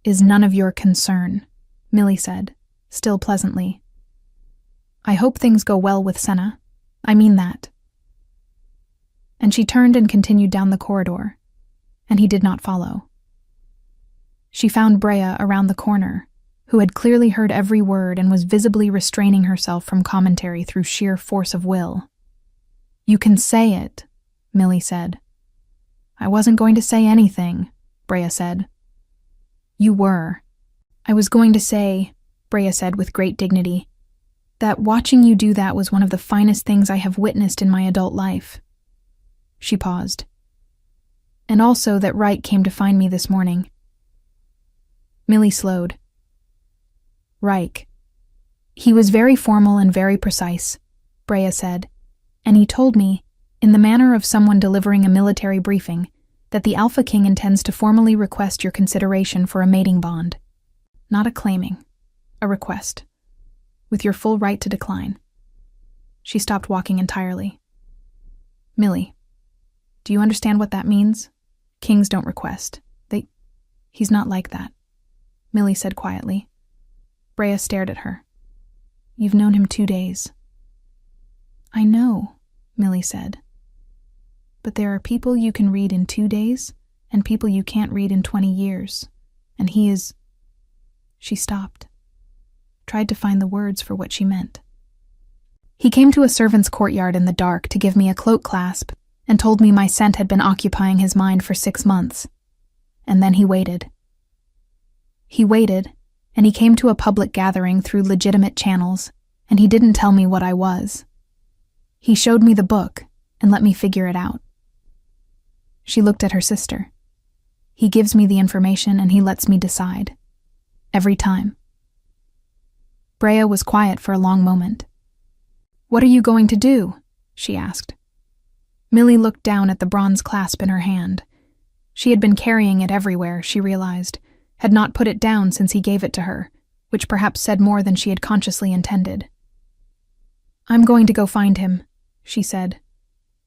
Is none of your concern, Millie said, still pleasantly. I hope things go well with Senna. I mean that. And she turned and continued down the corridor, and he did not follow. She found Brea around the corner, who had clearly heard every word and was visibly restraining herself from commentary through sheer force of will. You can say it, Millie said. I wasn't going to say anything, Brea said. You were. I was going to say, Brea said with great dignity, that watching you do that was one of the finest things I have witnessed in my adult life. She paused. And also that Wright came to find me this morning. Millie slowed. Reich. He was very formal and very precise, Brea said, and he told me, in the manner of someone delivering a military briefing, that the Alpha King intends to formally request your consideration for a mating bond. Not a claiming, a request, with your full right to decline. She stopped walking entirely. Millie, do you understand what that means? Kings don't request. He's not like that, Millie said quietly. Brea stared at her. You've known him 2 days. I know, Millie said. But there are people you can read in 2 days, and people you can't read in 20 years. And he is... She stopped, tried to find the words for what she meant. He came to a servant's courtyard in the dark to give me a cloak clasp and told me my scent had been occupying his mind for 6 months. And then he waited. He waited, and he came to a public gathering through legitimate channels, and he didn't tell me what I was. He showed me the book and let me figure it out. She looked at her sister. He gives me the information and he lets me decide. Every time. Brea was quiet for a long moment. What are you going to do? She asked. Millie looked down at the bronze clasp in her hand. She had been carrying it everywhere, she realized, had not put it down since he gave it to her, which perhaps said more than she had consciously intended. I'm going to go find him, she said,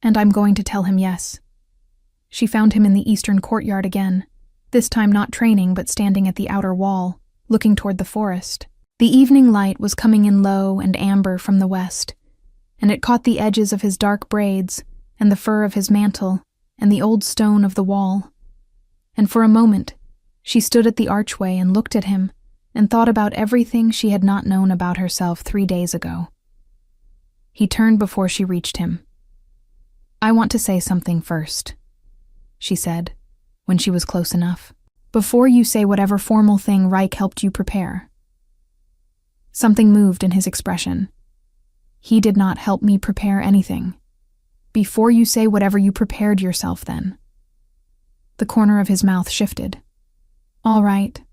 and I'm going to tell him yes. She found him in the eastern courtyard again, this time not training but standing at the outer wall, looking toward the forest. The evening light was coming in low and amber from the west, and it caught the edges of his dark braids, and the fur of his mantle, and the old stone of the wall. And for a moment, she stood at the archway and looked at him, and thought about everything she had not known about herself 3 days ago. He turned before she reached him. I want to say something first, she said, when she was close enough, before you say whatever formal thing Reich helped you prepare. Something moved in his expression. He did not help me prepare anything. Before you say whatever you prepared yourself then. The corner of his mouth shifted. "All right."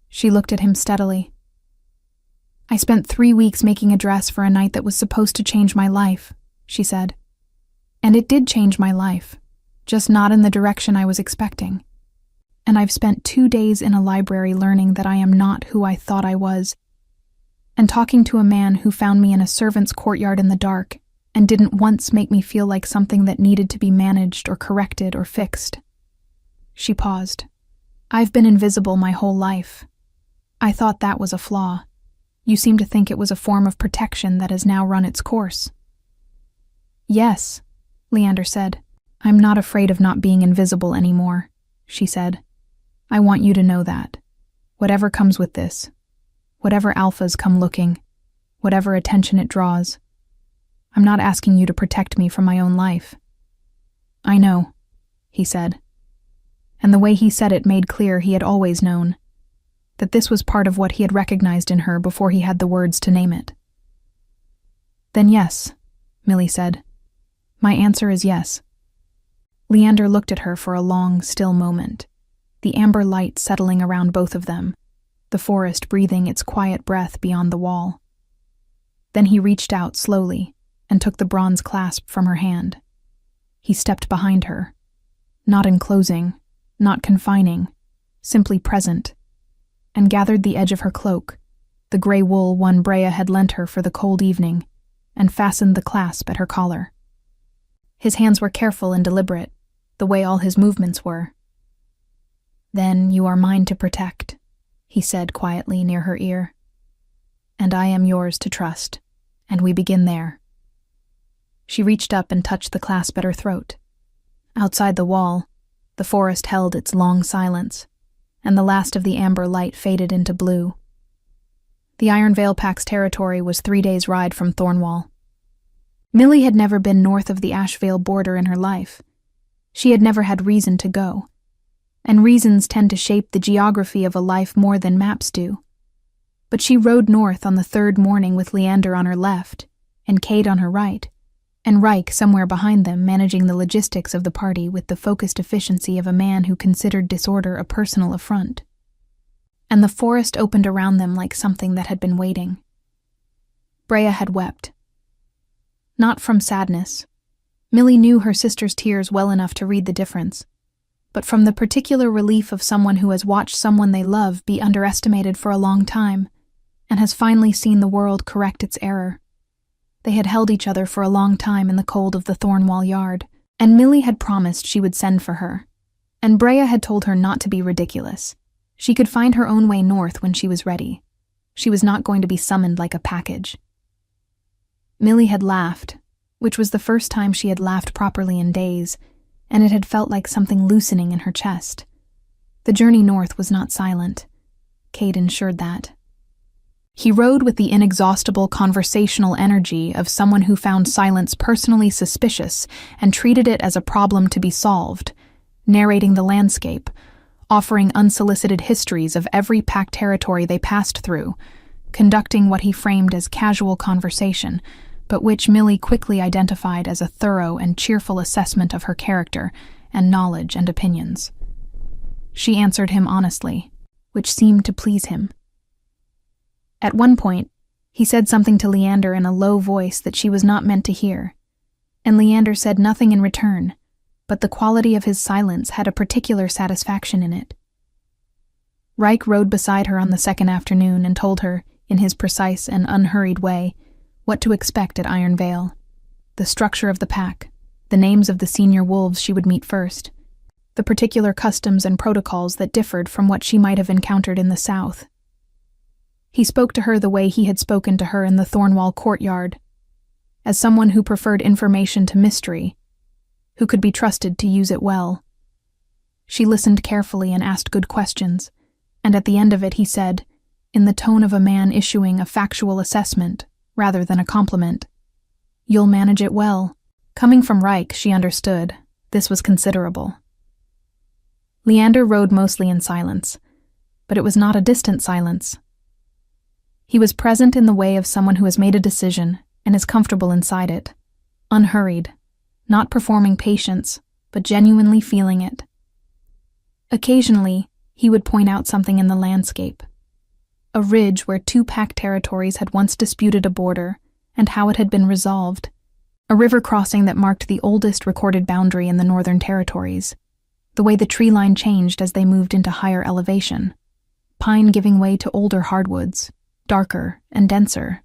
She looked at him steadily. "I spent 3 weeks making a dress for a night that was supposed to change my life," she said. "And it did change my life, just not in the direction I was expecting. And I've spent 2 days in a library learning that I am not who I thought I was, and talking to a man who found me in a servant's courtyard in the dark and didn't once make me feel like something that needed to be managed or corrected or fixed." She paused. "I've been invisible my whole life. I thought that was a flaw. You seem to think it was a form of protection that has now run its course." "Yes," Leander said. "I'm not afraid of not being invisible anymore," she said. "I want you to know that. Whatever comes with this, whatever alphas come looking, whatever attention it draws, I'm not asking you to protect me from my own life." "I know," he said. And the way he said it made clear he had always known, that this was part of what he had recognized in her before he had the words to name it. "Then yes," Millie said. "My answer is yes." Leander looked at her for a long, still moment, the amber light settling around both of them, the forest breathing its quiet breath beyond the wall. Then he reached out slowly and took the bronze clasp from her hand. He stepped behind her, not enclosing, not confining, simply present, and gathered the edge of her cloak, the gray wool one Brea had lent her for the cold evening, and fastened the clasp at her collar. His hands were careful and deliberate, the way all his movements were. "Then you are mine to protect," he said quietly near her ear. "And I am yours to trust, and we begin there." She reached up and touched the clasp at her throat. Outside the wall, the forest held its long silence, and the last of the amber light faded into blue. The Iron Veil Pack's territory was 3 days' ride from Thornwall. Millie had never been north of the Ashvale border in her life. She had never had reason to go, and reasons tend to shape the geography of a life more than maps do. But she rode north on the 3rd morning with Leander on her left, and Kate on her right, and Reich somewhere behind them managing the logistics of the party with the focused efficiency of a man who considered disorder a personal affront. And the forest opened around them like something that had been waiting. Brea had wept. Not from sadness. Millie knew her sister's tears well enough to read the difference, but from the particular relief of someone who has watched someone they love be underestimated for a long time, and has finally seen the world correct its error. They had held each other for a long time in the cold of the Thornwall yard, and Millie had promised she would send for her, and Brea had told her not to be ridiculous. She could find her own way north when she was ready. She was not going to be summoned like a package. Millie had laughed, which was the first time she had laughed properly in days, and it had felt like something loosening in her chest. The journey north was not silent. Kate ensured that. He rode with the inexhaustible conversational energy of someone who found silence personally suspicious and treated it as a problem to be solved, narrating the landscape, offering unsolicited histories of every packed territory they passed through, conducting what he framed as casual conversation, but which Millie quickly identified as a thorough and cheerful assessment of her character and knowledge and opinions. She answered him honestly, which seemed to please him. At one point, he said something to Leander in a low voice that she was not meant to hear, and Leander said nothing in return, but the quality of his silence had a particular satisfaction in it. Reich rode beside her on the 2nd afternoon and told her, in his precise and unhurried way, what to expect at Iron Veil, the structure of the pack, the names of the senior wolves she would meet first, the particular customs and protocols that differed from what she might have encountered in the south. He spoke to her the way he had spoken to her in the Thornwall courtyard, as someone who preferred information to mystery, who could be trusted to use it well. She listened carefully and asked good questions, and at the end of it he said, in the tone of a man issuing a factual assessment rather than a compliment, "You'll manage it well." Coming from Reich, she understood. This was considerable. Leander rode mostly in silence, but it was not a distant silence. He was present in the way of someone who has made a decision and is comfortable inside it, unhurried, not performing patience, but genuinely feeling it. Occasionally, he would point out something in the landscape. A ridge where two pack territories had once disputed a border, and how it had been resolved. A river crossing that marked the oldest recorded boundary in the Northern Territories. The way the tree line changed as they moved into higher elevation. Pine giving way to older hardwoods, darker and denser,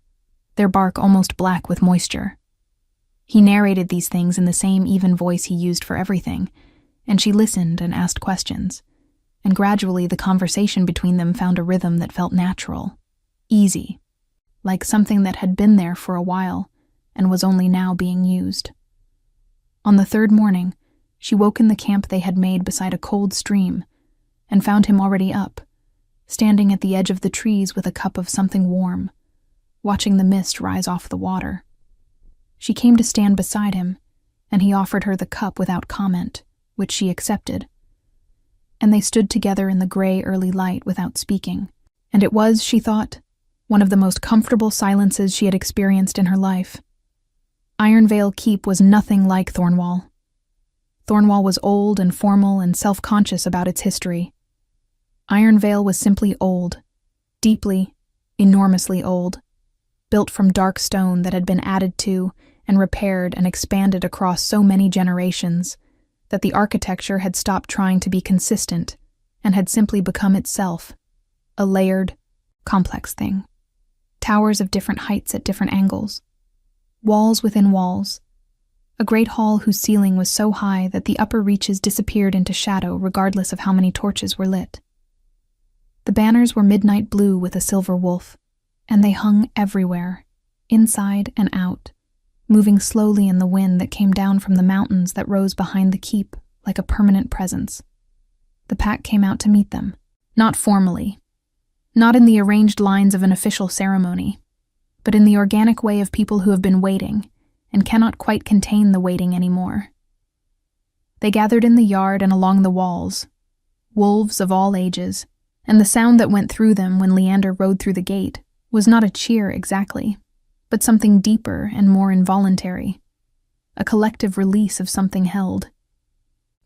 their bark almost black with moisture. He narrated these things in the same even voice he used for everything, and she listened and asked questions, and gradually the conversation between them found a rhythm that felt natural, easy, like something that had been there for a while and was only now being used. On the third morning, she woke in the camp they had made beside a cold stream and found him already up, standing at the edge of the trees with a cup of something warm, watching the mist rise off the water. She came to stand beside him, and he offered her the cup without comment, which she accepted. And they stood together in the gray early light without speaking, and it was, she thought, one of the most comfortable silences she had experienced in her life. Ironvale Keep was nothing like Thornwall. Thornwall was old and formal and self-conscious about its history. Ironvale was simply old, deeply, enormously old, built from dark stone that had been added to and repaired and expanded across so many generations that the architecture had stopped trying to be consistent and had simply become itself, a layered, complex thing. Towers of different heights at different angles, walls within walls, a great hall whose ceiling was so high that the upper reaches disappeared into shadow regardless of how many torches were lit. The banners were midnight blue with a silver wolf, and they hung everywhere, inside and out, moving slowly in the wind that came down from the mountains that rose behind the keep like a permanent presence. The pack came out to meet them, not formally, not in the arranged lines of an official ceremony, but in the organic way of people who have been waiting and cannot quite contain the waiting anymore. They gathered in the yard and along the walls, wolves of all ages, and the sound that went through them when Leander rode through the gate was not a cheer exactly, but something deeper and more involuntary, a collective release of something held.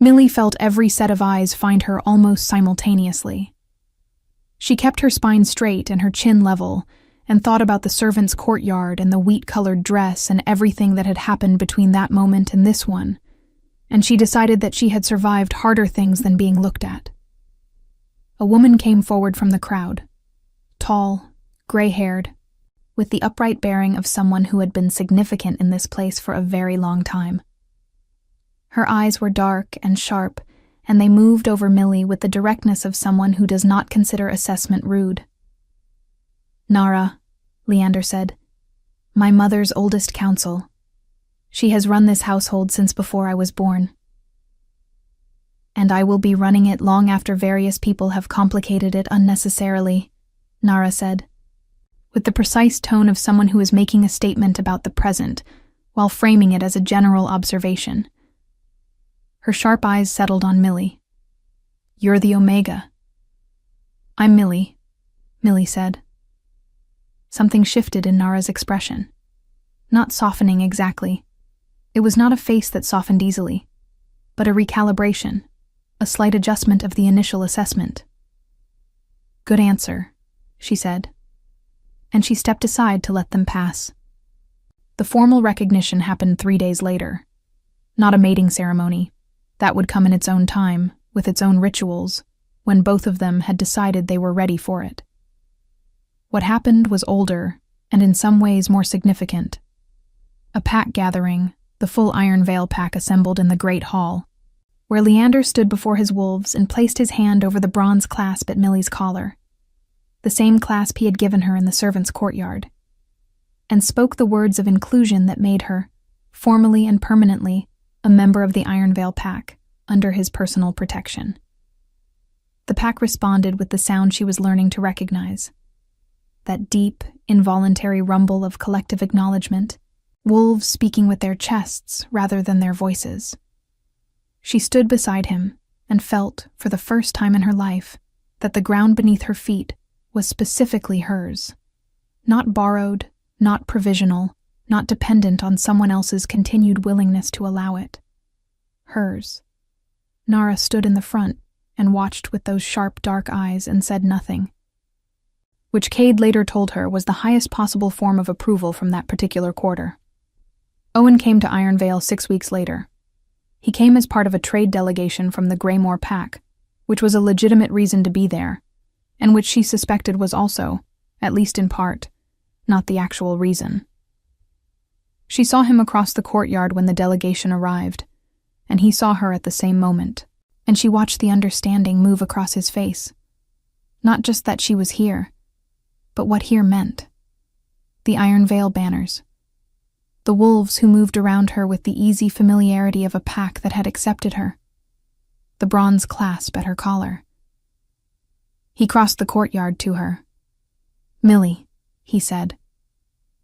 Millie felt every set of eyes find her almost simultaneously. She kept her spine straight and her chin level, and thought about the servants' courtyard and the wheat-colored dress and everything that had happened between that moment and this one, and she decided that she had survived harder things than being looked at. A woman came forward from the crowd, tall, gray-haired, with the upright bearing of someone who had been significant in this place for a very long time. Her eyes were dark and sharp, and they moved over Millie with the directness of someone who does not consider assessment rude. "Nara," Leander said, "my mother's oldest counsel. She has run this household since before I was born. And I will be running it long after various people have complicated it unnecessarily," Nara said, with the precise tone of someone who is making a statement about the present, while framing it as a general observation. Her sharp eyes settled on Millie. "You're the Omega." "I'm Millie," Millie said. Something shifted in Nara's expression. Not softening exactly. It was not a face that softened easily, but a recalibration, a slight adjustment of the initial assessment. "Good answer," she said, and she stepped aside to let them pass. The formal recognition happened 3 days later. Not a mating ceremony. That would come in its own time, with its own rituals, when both of them had decided they were ready for it. What happened was older, and in some ways more significant. A pack gathering, the full Ironvale pack assembled in the great hall, where Leander stood before his wolves and placed his hand over the bronze clasp at Millie's collar, the same clasp he had given her in the servants' courtyard, and spoke the words of inclusion that made her, formally and permanently, a member of the Ironvale pack, under his personal protection. The pack responded with the sound she was learning to recognize. That deep, involuntary rumble of collective acknowledgement, wolves speaking with their chests rather than their voices. She stood beside him and felt, for the first time in her life, that the ground beneath her feet was specifically hers. Not borrowed, not provisional, not dependent on someone else's continued willingness to allow it. Hers. Nara stood in the front, and watched with those sharp, dark eyes and said nothing, which Cade later told her was the highest possible form of approval from that particular quarter. Owen came to Iron Vale 6 weeks later. He came as part of a trade delegation from the Greymore Pack, which was a legitimate reason to be there, and which she suspected was also, at least in part, not the actual reason. She saw him across the courtyard when the delegation arrived, and he saw her at the same moment, and she watched the understanding move across his face. Not just that she was here, but what here meant. The Iron Vale banners. The wolves who moved around her with the easy familiarity of a pack that had accepted her. The bronze clasp at her collar. He crossed the courtyard to her. "Millie," he said.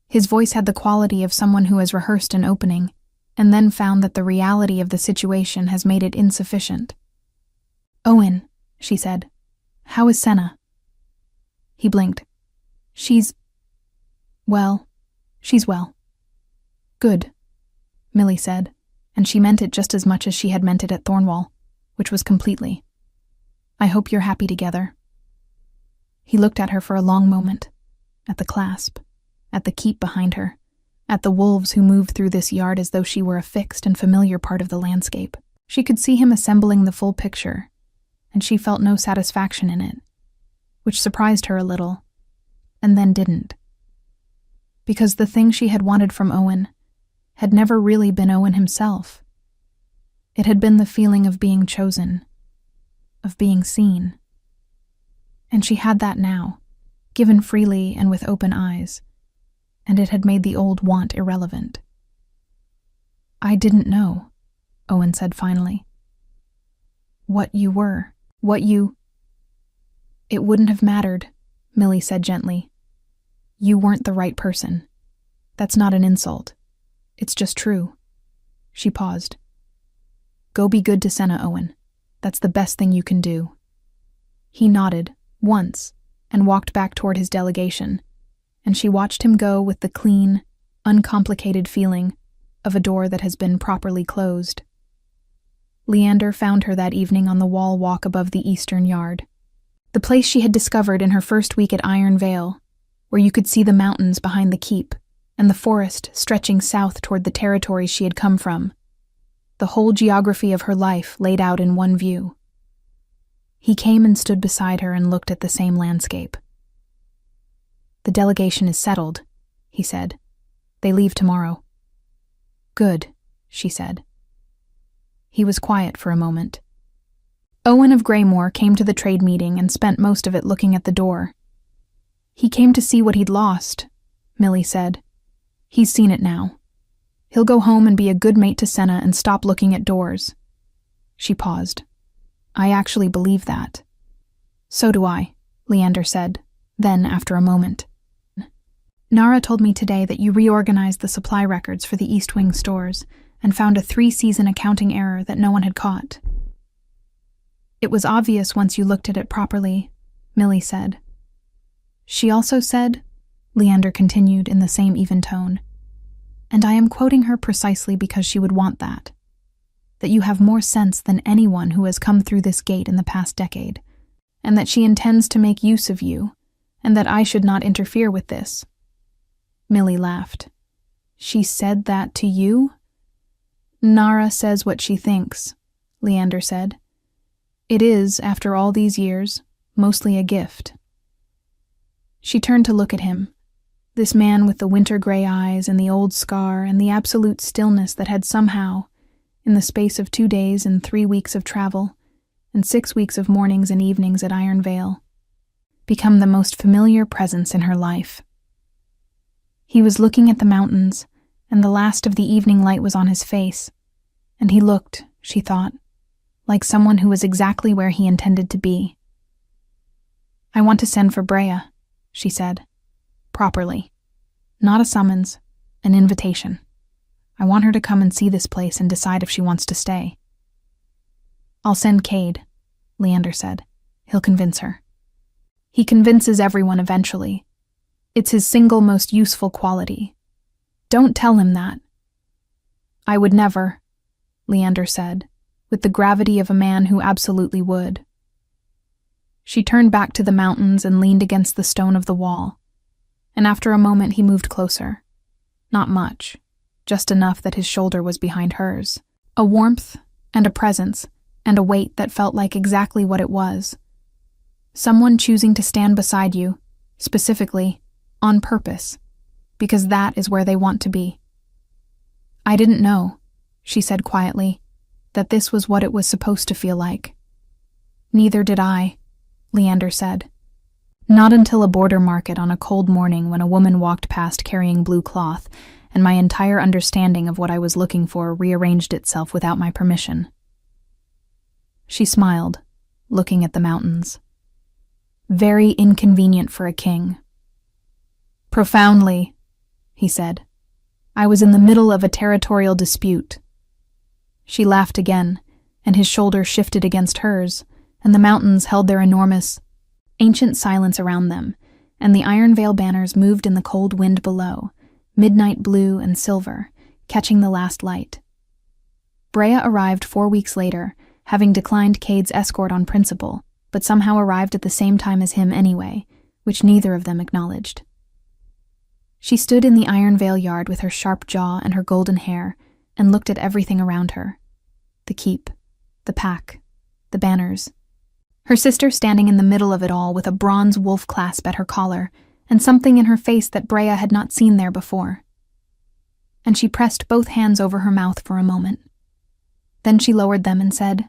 His voice had the quality of someone who has rehearsed an opening, and then found that the reality of the situation has made it insufficient. "Owen," she said. "How is Senna?" He blinked. She's well. "Good," Millie said, and she meant it just as much as she had meant it at Thornwall, which was completely. "I hope you're happy together." He looked at her for a long moment, at the clasp, at the keep behind her, at the wolves who moved through this yard as though she were a fixed and familiar part of the landscape. She could see him assembling the full picture, and she felt no satisfaction in it, which surprised her a little, and then didn't. Because the thing she had wanted from Owen had never really been Owen himself. It had been the feeling of being chosen, of being seen. And she had that now, given freely and with open eyes, and it had made the old want irrelevant. "I didn't know," Owen said finally. "What you were, It wouldn't have mattered," Millie said gently. "You weren't the right person. That's not an insult. It's just true." She paused. "Go be good to Senna, Owen. That's the best thing you can do." He nodded, once, and walked back toward his delegation, and she watched him go with the clean, uncomplicated feeling of a door that has been properly closed. Leander found her that evening on the wall walk above the eastern yard, the place she had discovered in her first week at Iron Vale, where you could see the mountains behind the keep and the forest stretching south toward the territories she had come from, the whole geography of her life laid out in one view. He came and stood beside her and looked at the same landscape. "The delegation is settled," he said. "They leave tomorrow." "Good," she said. He was quiet for a moment. Owen of Greymore came to the trade meeting and spent most of it looking at the door. "He came to see what he'd lost," Millie said. "He's seen it now. He'll go home and be a good mate to Senna and stop looking at doors." She paused. "I actually believe that." "So do I," Leander said. Then, after a moment, "Nara told me today that you reorganized the supply records for the East Wing stores and found a 3-season accounting error that no one had caught." "It was obvious once you looked at it properly," Millie said. "She also said," Leander continued in the same even tone, "and I am quoting her precisely because she would want that you have more sense than anyone who has come through this gate in the past decade, and that she intends to make use of you, and that I should not interfere with this." Millie laughed. "She said that to you?" "Nara says what she thinks," Leander said. "It is, after all these years, mostly a gift." She turned to look at him, this man with the winter-gray eyes and the old scar and the absolute stillness that had somehow, in the space of 2 days and 3 weeks of travel, and 6 weeks of mornings and evenings at Iron Vale, become the most familiar presence in her life. He was looking at the mountains, and the last of the evening light was on his face, and he looked, she thought, like someone who was exactly where he intended to be. "I want to send for Brea," she said. "Properly. Not a summons, an invitation. I want her to come and see this place and decide if she wants to stay." "I'll send Cade," Leander said. "He'll convince her." "He convinces everyone eventually. It's his single most useful quality. Don't tell him that." "I would never," Leander said, with the gravity of a man who absolutely would. She turned back to the mountains and leaned against the stone of the wall. And after a moment he moved closer. Not much, just enough that his shoulder was behind hers. A warmth and a presence and a weight that felt like exactly what it was. Someone choosing to stand beside you, specifically, on purpose, because that is where they want to be. I didn't know, she said quietly, that this was what it was supposed to feel like. Neither did I, Leander said. Not until a border market on a cold morning when a woman walked past carrying blue cloth, and my entire understanding of what I was looking for rearranged itself without my permission. She smiled, looking at the mountains. Very inconvenient for a king. Profoundly, he said. I was in the middle of a territorial dispute. She laughed again, and his shoulder shifted against hers, and the mountains held their enormous, ancient silence around them, and the Iron Veil banners moved in the cold wind below, midnight blue and silver, catching the last light. Brea arrived 4 weeks later, having declined Cade's escort on principle, but somehow arrived at the same time as him anyway, which neither of them acknowledged. She stood in the Iron Veil yard with her sharp jaw and her golden hair, and looked at everything around her. The keep, the pack, the banners. Her sister standing in the middle of it all with a bronze wolf clasp at her collar, and something in her face that Brea had not seen there before. And she pressed both hands over her mouth for a moment. Then she lowered them and said,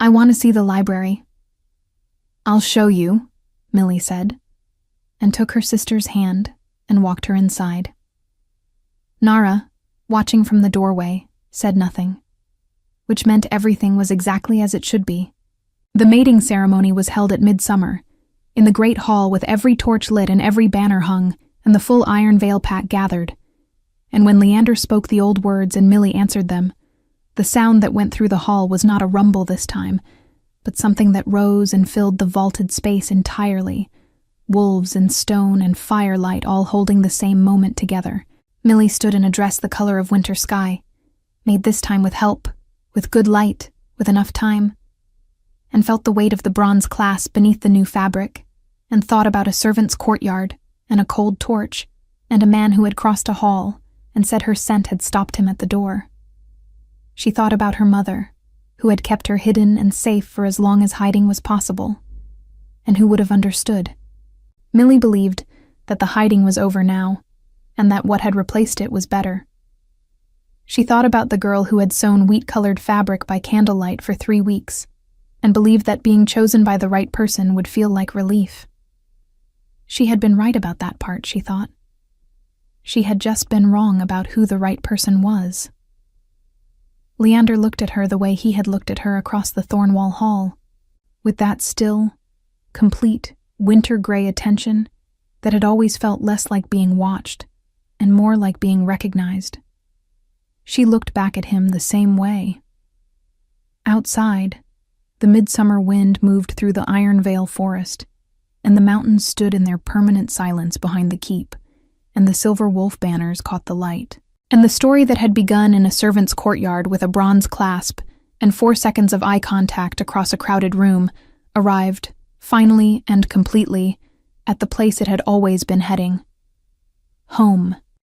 I want to see the library. I'll show you, Millie said, and took her sister's hand and walked her inside. Nara, watching from the doorway, said nothing, which meant everything was exactly as it should be. The mating ceremony was held at midsummer, in the great hall with every torch lit and every banner hung, and the full Iron Veil pack gathered. And when Leander spoke the old words and Millie answered them, the sound that went through the hall was not a rumble this time, but something that rose and filled the vaulted space entirely, wolves and stone and firelight all holding the same moment together. Millie stood in a dress the color of winter sky, made this time with help, with good light, with enough time, and felt the weight of the bronze clasp beneath the new fabric, and thought about a servant's courtyard, and a cold torch, and a man who had crossed a hall, and said her scent had stopped him at the door. She thought about her mother, who had kept her hidden and safe for as long as hiding was possible, and who would have understood. Millie believed that the hiding was over now, and that what had replaced it was better. She thought about the girl who had sewn wheat-colored fabric by candlelight for 3 weeks, and believed that being chosen by the right person would feel like relief. She had been right about that part, she thought. She had just been wrong about who the right person was. Leander looked at her the way he had looked at her across the Thornwall Hall, with that still, complete, winter-gray attention that had always felt less like being watched and more like being recognized. She looked back at him the same way. Outside, the midsummer wind moved through the Iron Veil forest, and the mountains stood in their permanent silence behind the keep, and the silver wolf banners caught the light. And the story that had begun in a servant's courtyard with a bronze clasp and 4 seconds of eye contact across a crowded room arrived, finally and completely, at the place it had always been heading. Home.